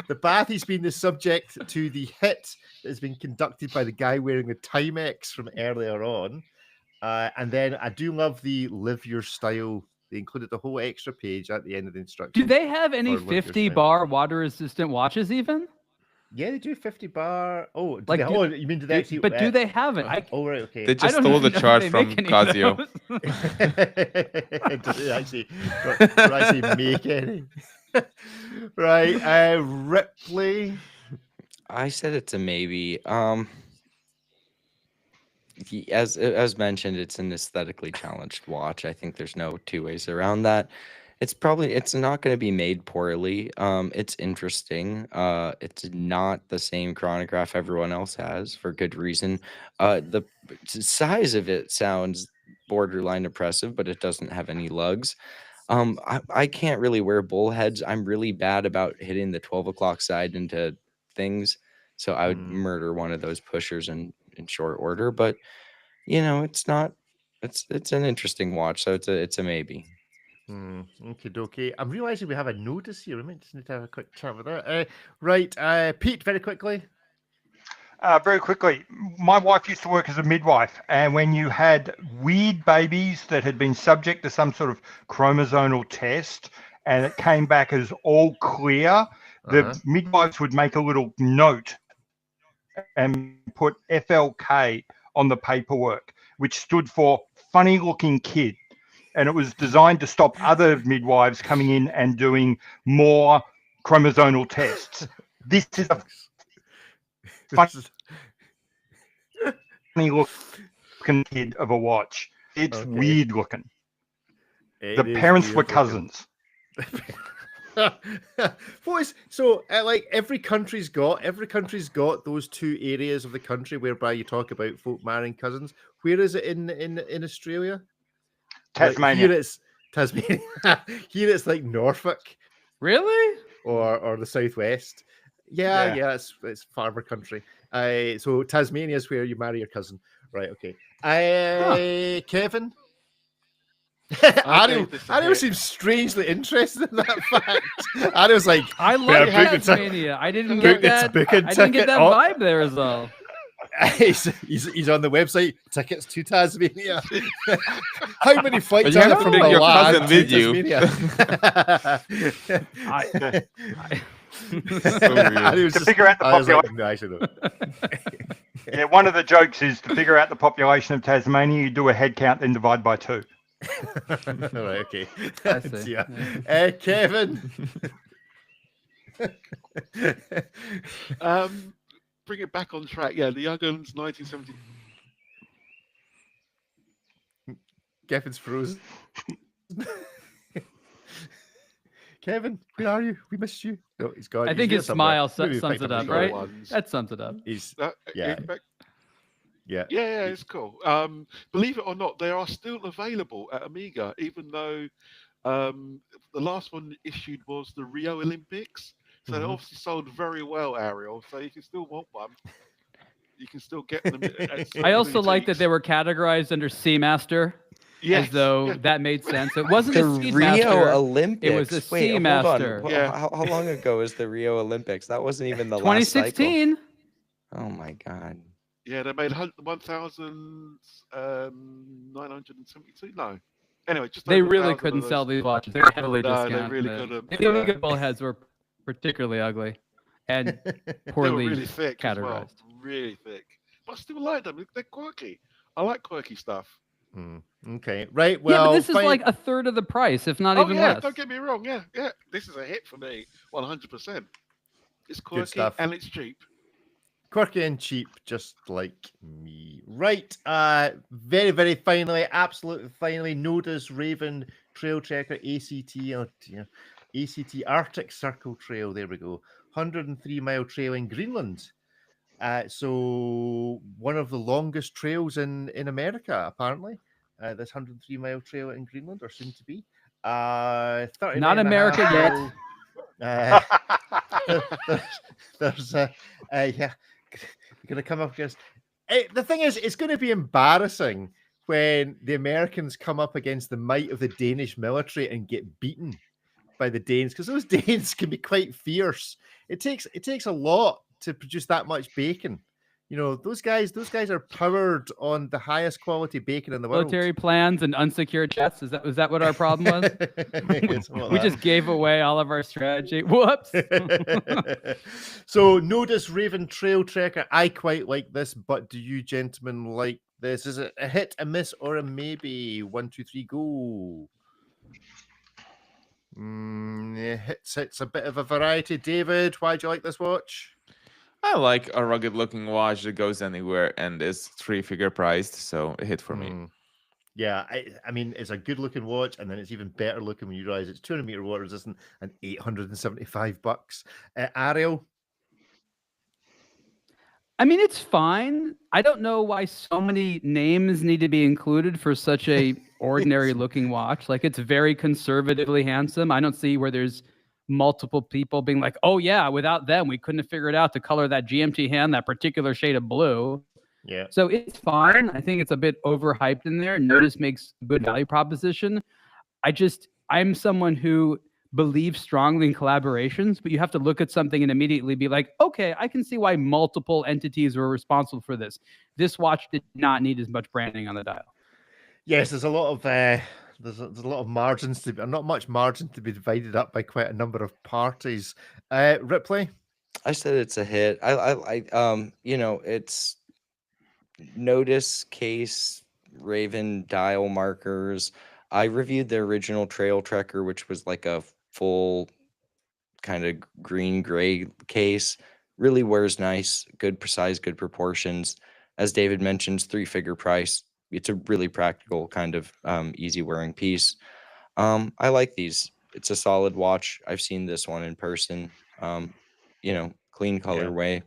The bath, he's been the subject to the hit that has been conducted by the guy wearing the Timex from earlier on. And then I do love the live your style. They included the whole extra page at the end of the instructions. Do they have any Or live your 50 style. bar water resistant watches even? Yeah, they do 50 bar. Oh, Like, oh, you mean do they actually? But do they have it? Oh, right, okay. They I just don't stole even the know if chart they from make any of Casio. those. Does it actually, don't actually make any? Right, Ripley. I said it's a maybe. As mentioned, it's an aesthetically challenged watch. I think there's no two ways around that. It's not going to be made poorly. It's interesting. It's not the same chronograph everyone else has for good reason. The size of it sounds borderline oppressive, but it doesn't have any lugs. I can't really wear bullheads. I'm really bad about hitting the 12 o'clock side into things. So I would murder one of those pushers in short order. But it's not. It's an interesting watch. So it's a maybe. Okay, dokie. I'm realizing we have a notice here. We might just need to have a quick chat with that. Right, Pete, very quickly. Very quickly, my wife used to work as a midwife, and when you had weird babies that had been subject to some sort of chromosomal test and it came back as all clear, the midwives would make a little note and put FLK on the paperwork, which stood for funny looking kid. And it was designed to stop other midwives coming in and doing more chromosomal tests. This is a funny looking kid of a watch. It's weird looking. The parents were cousins. So like every country's got those two areas of the country whereby you talk about folk marrying cousins. Where is it in Australia? Tasmania. Like, here it's Tasmania. Here it's like Norfolk. Really? Or the southwest. Yeah, it's farmer country. So Tasmania is where you marry your cousin. Right, okay. Kevin? Ariel seems strangely interested in that fact. Ariel's like, I love Tasmania. I didn't get that. I didn't get that vibe there as well. He's on the website. Tickets to Tasmania. How many flights you are there have to from bring your Milan cousin to with you. Tasmania? To figure out the population. No, actually, no. Yeah, one of the jokes is to figure out the population of Tasmania, you do a head count, then divide by 2. All right, okay. I see. Yeah. Kevin. bring it back on track. Yeah, the Young'uns 1970. Kevin's frozen. Kevin, where are you? We missed you. No, he's gone. I He's think here his somewhere. smile Maybe sums picked it up up, his right? phone. Ones. That sums it up. He's Yeah. yeah. Yeah, it's cool. Believe it or not, they are still available at Amiga, even though the last one issued was the Rio Olympics. So they obviously sold very well, Ariel. So if you still want one, you can still get them. I also like that they were categorized under Seamaster, as though that made sense. It wasn't The a Seamaster. Rio Olympics. It was a Wait, hold Seamaster. on. Yeah. How long ago was the Rio Olympics? That wasn't even the last cycle. 2016. Oh my God. Yeah, they made 1,972. No. Anyway, just They over really 1,000 couldn't of sell those. these watches. They were heavily No, they discounted. really couldn't. The Amiga bullheads were particularly ugly and They were poorly really thick as well. categorized. Really thick. But I still like them. They're quirky. I like quirky stuff. Okay, right. Yeah, Well, but this is like a third of the price, if not Oh even yeah, less. don't get me wrong. Yeah. This is a hit for me, 100%. It's quirky stuff. and it's cheap. quirky and cheap, just like me. Right. Very, very finally, absolutely finally, Notice Raven Trail Checker ACT. Oh dear. ACT Arctic Circle Trail. There we go. 103-mile trail in Greenland. So one of the longest trails in America, apparently. This 103-mile trail in Greenland, or soon to be. 39 Not and a half America mile- there's yeah, gonna come up against. The thing is, it's going to be embarrassing when the Americans come up against the might of the Danish military and get beaten by the Danes, because those Danes can be quite fierce. It takes a lot to produce that much bacon. You know, those guys are powered on the highest quality bacon in the world. Military plans and unsecured chats. Was that what our problem was? We just gave away all of our strategy. Whoops. So Notice Raven Trail Trekker. I quite like this, but do you gentlemen like this? Is it a hit, a miss, or a maybe? 1, 2, 3, go. It's a bit of a variety. David, why do you like this watch? I like a rugged looking watch that goes anywhere and is 3-figure priced, so a hit for me. Yeah, I mean, it's a good looking watch, and then it's even better looking when you realize it's 200 meter water resistant and $875. Ariel? I mean, it's fine. I don't know why so many names need to be included for such a ordinary looking watch. Like, it's very conservatively handsome. I don't see where there's multiple people being like, oh yeah, without them, we couldn't have figured out to color that GMT hand that particular shade of blue. Yeah. So it's fine. I think it's a bit overhyped in there. Notice makes a good value proposition. I'm someone who believes strongly in collaborations, but you have to look at something and immediately be like, okay, I can see why multiple entities were responsible for this. This watch did not need as much branding on the dial. Yes, there's a lot of there's a lot of margins not much margin to be divided up by quite a number of parties. Ripley? I said it's a hit. It's Notice case, Raven dial markers. I reviewed the original Trail Trekker, which was like a full kind of green gray case. Really wears nice, good size, good proportions. As David mentions, 3-figure price. It's a really practical kind of easy wearing piece. I like these. It's a solid watch. I've seen this one in person. Clean colorway.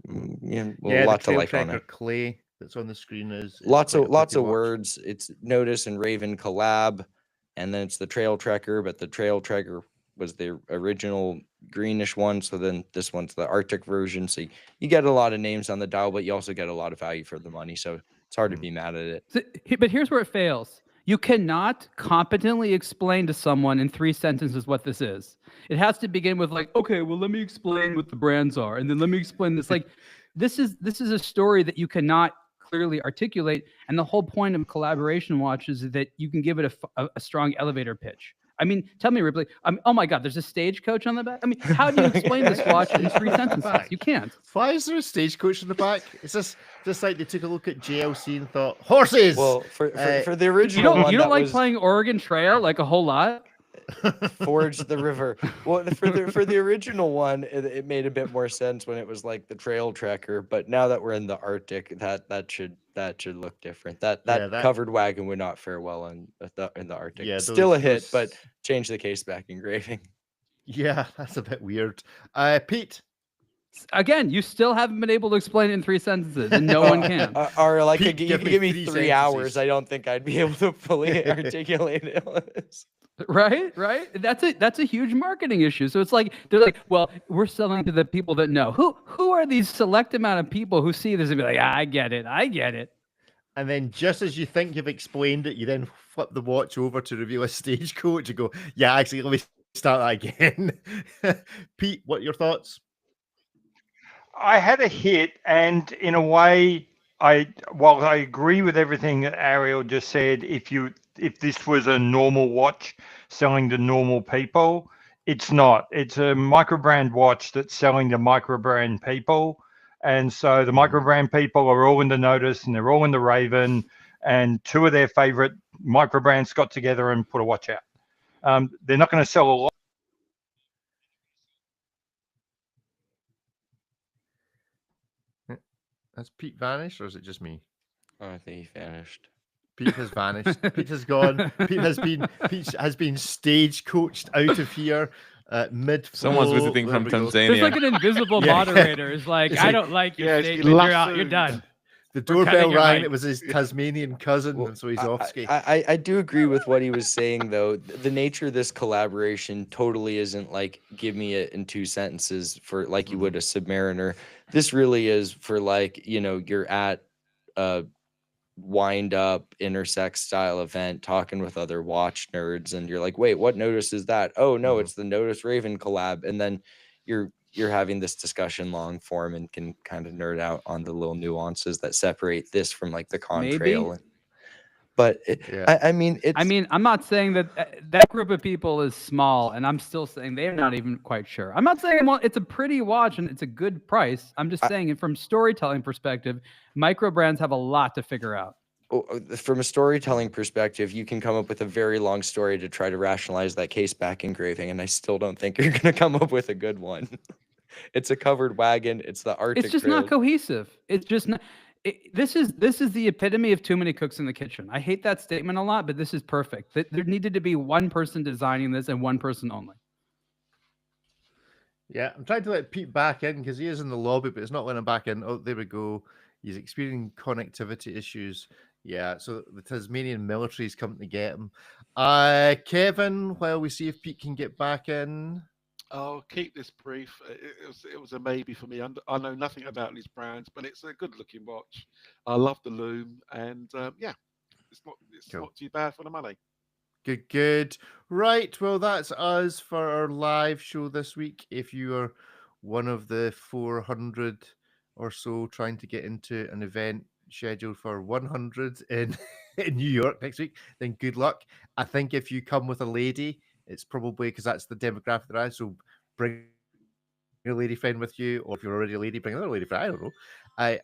A lot to like on it. Clay that's on the screen is Lots of words. It's Notice and Raven collab, and then it's the Trail Trekker, but the Trail Trekker was the original greenish one. So then this one's the Arctic version. So you get a lot of names on the dial, but you also get a lot of value for the money. So it's hard to be mad at it. But here's where it fails. You cannot competently explain to someone in 3 sentences what this is. It has to begin with like, okay, well, let me explain what the brands are, and then let me explain this. Like, this is a story that you cannot clearly articulate, and the whole point of collaboration watches is that you can give it a strong elevator pitch. I mean, tell me, Ripley. Oh my God, there's a stagecoach on the back. I mean, how do you explain this watch in 3 sentences? You can't. Why is there a stagecoach in the back? It's just like they took a look at JLC and thought horses. Well, for the original one, you don't like playing Oregon Trail like a whole lot. Forge the river. Well, for the original one, it made a bit more sense when it was like the trail trekker. But now that we're in the Arctic, that should look different. That covered wagon would not fare well in the Arctic. Yeah, Still a hit, those- but change the case back engraving. Yeah, that's a bit weird. Pete. Again, you still haven't been able to explain it in 3 sentences, and no one can. Or like, Pete, you give can me give me 3 3 hours. sentences. I don't think I'd be able to fully articulate it. Right. That's a huge marketing issue. So it's like they're like, well, we're selling to the people that know. Who are these select amount of people who see this and be like, I get it. And then just as you think you've explained it, you then flip the watch over to reveal a stagecoach and go, yeah, actually, let me start that again. Pete, what are your thoughts? I had a hit, and in a way, while I agree with everything that Ariel just said, if this was a normal watch selling to normal people, it's not. It's a microbrand watch that's selling to microbrand people. And so the microbrand people are all in the Notice and they're all in the Raven, and 2 of their favorite microbrands got together and put a watch out. They're not going to sell a lot. Has Pete vanished, or is it just me? Oh, I think he vanished. Pete has vanished. Pete has gone. Pete has been stagecoached out of here mid. Someone's visiting from There's Tanzania. like an invisible moderator. It's like, It's I like- don't like your Yeah, statement. You're out. You're lassoed. done. The We're cutting doorbell your rang. mic. It was his Tasmanian cousin, Well, and so he's off ski. I do agree with what he was saying, though. The nature of this collaboration totally isn't like give me it in 2 sentences for like you would a Submariner. This really is for like, you're at a wind up intersex style event talking with other watch nerds, and you're like, wait, what Notice is that? Oh no, it's the Notice Raven collab, and then you're having this discussion long form and can kind of nerd out on the little nuances that separate this from like the contrail. But Yeah. I mean, it's. I mean, I'm not saying that that group of people is small, and I'm still saying they're not even quite sure. I'm not saying it's a pretty watch and it's a good price. I'm just saying it from storytelling perspective, micro brands have a lot to figure out. From a storytelling perspective, you can come up with a very long story to try to rationalize that case back engraving, and I still don't think you're going to come up with a good one. It's a covered wagon. It's the Arctic. It's just Trail. not cohesive. It's just not. This is the epitome of too many cooks in the kitchen. I hate that statement a lot, but this is perfect. There needed to be one person designing this and one person only. Yeah, I'm trying to let Pete back in because he is in the lobby, but it's not letting him back in. Oh, there we go. He's experiencing connectivity issues. Yeah, so the Tasmanian military's coming to get him. Kevin, while we see if Pete can get back in. I'll keep this brief. It was a maybe for me. I know nothing about these brands, but it's a good-looking watch. I love the loom, and yeah, it's Cool. not too bad for the money. Good. Right, well, that's us for our live show this week. If you are one of the 400 or so trying to get into an event scheduled for 100 in New York next week, then good luck. I think if you come with a lady, it's probably because that's the demographic that I. So bring your lady friend with you, or if you're already a lady, bring another lady friend. I don't know. I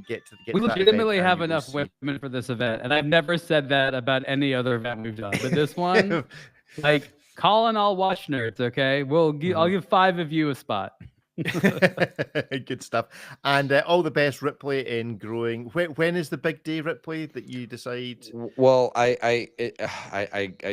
get We to that legitimately event, have and you will enough see- women for this event, and I've never said that about any other event we've done. But this one, like, call in all watch nerds, okay? I'll give 5 of you a spot. Good stuff. And all the best, Ripley, in growing. When is the big day, Ripley, that you decide? Well, I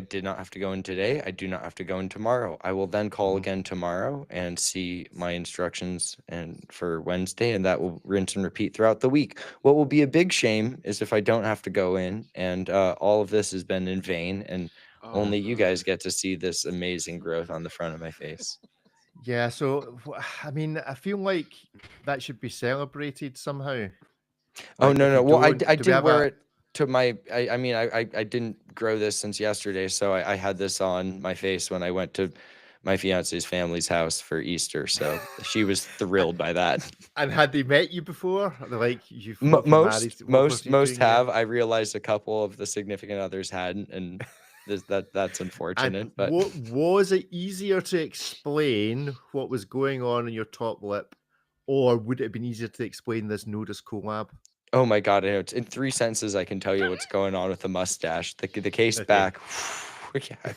did not have to go in today. I do not have to go in tomorrow. I will then call again tomorrow and see my instructions and for Wednesday, and that will rinse and repeat throughout the week. What will be a big shame is if I don't have to go in, and all of this has been in vain, and only you guys get to see this amazing growth on the front of my face. Yeah, so I mean, I feel like that should be celebrated somehow. Oh Like, no if no! you Well, I don't- do we did have wear a- it to my. I mean, I didn't grow this since yesterday, so I had this on my face when I went to my fiance's family's house for Easter. So she was thrilled by that. And had they met you before? They're like you've married, Most what was he most doing here? have. I realized a couple of the significant others hadn't, and that's unfortunate. And But was it easier to explain what was going on in your top lip, or would it have been easier to explain this Notice collab? oh my god, I know it's in 3 sentences. I can tell you what's going on with the mustache. The case Okay. back. Yeah.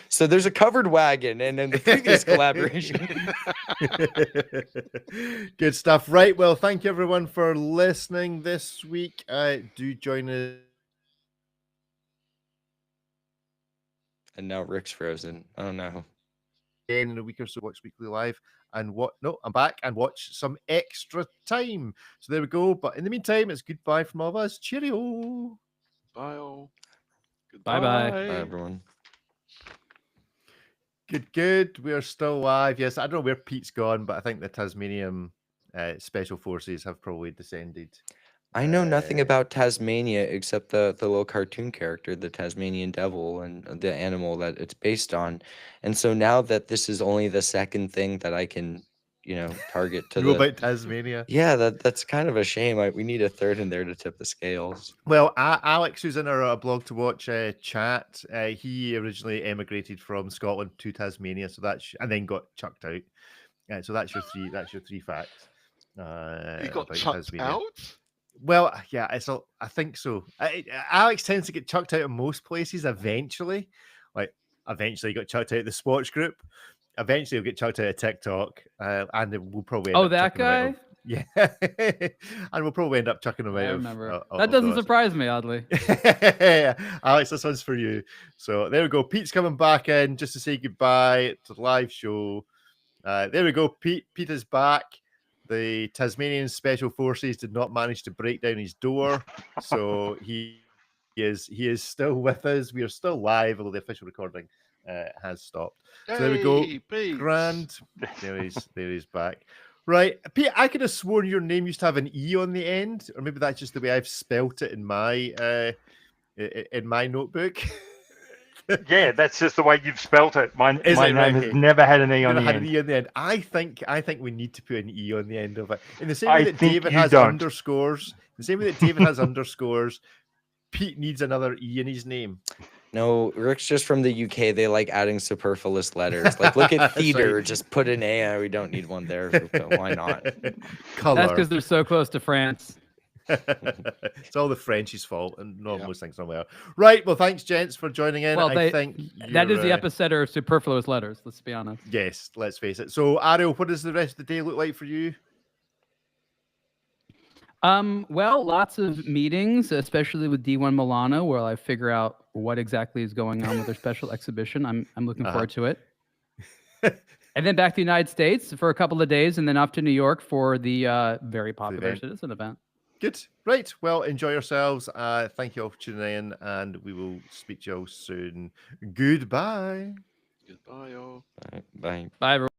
So there's a covered wagon, and in the previous collaboration. Good stuff. Right. Well, thank you everyone for listening this week. Do join us. And now Rick's frozen. Oh no. In a week or so, watch Weekly Live and what? No, I'm back and watch some Extra Time. So there we go. But in the meantime, it's goodbye from all of us. Cheerio. Bye all. Bye-bye. Bye, everyone. Good. We're still live. Yes, I don't know where Pete's gone, but I think the Tasmanian Special Forces have probably descended. I know nothing about Tasmania except the little cartoon character, the Tasmanian devil, and the animal that it's based on. And so now that this is only the second thing that I can, target to know about Tasmania. Yeah, that's kind of a shame. We need a third in there to tip the scales. Well, Alex, who's in our blog to watch chat, he originally emigrated from Scotland to Tasmania, so and then got chucked out. So that's your three. That's your three facts. He got about chucked Tasmania. out? Well, yeah, I think so. Alex tends to get chucked out of most places eventually. Eventually he got chucked out of the sports group. Eventually he'll get chucked out of TikTok. And we'll probably end up that chucking him out guy? of- yeah. And we'll probably end up chucking him out I of... remember. of That doesn't those. surprise me, oddly. Alex, this one's for you. So there we go. Pete's coming back in just to say goodbye to the live show. There we go. Pete is back. The Tasmanian Special Forces did not manage to break down his door, so he is still with us. We are still live, although the official recording has stopped. So there we go. Hey, Pete. Grand. There he's back. Right, Pete. I could have sworn your name used to have an E on the end, or maybe that's just the way I've spelt it in my notebook. Yeah, that's just the way you've spelt it. My Is name it right? has never had an E on Never the had an end. E on the end. I think we need to put an E on the end of it. In the same way I that think David you has don't. underscores, the same way that David has underscores, Pete needs another E in his name. No, Rick's just from the UK. They like adding superfluous letters. Like, look at That's theater. right. Just put an A. We don't need one there. Why not? Color. That's because they're so close to France. It's all the French's fault, and most things normally are. Right. Well, thanks, gents, for joining in. Well, I think that is the you're, epicenter of superfluous letters. Let's be honest. Yes, let's face it. So, Ariel, what does the rest of the day look like for you? Well, lots of meetings, especially with D1 Milano, where I figure out what exactly is going on with their special exhibition. I'm looking forward to it. And then back to the United States for a couple of days, and then off to New York for the very popular event. citizen event. Good. Right. Well, enjoy yourselves. Thank you all for tuning in, and we will speak to you all soon. Goodbye. Goodbye, all. Bye. Bye, everyone.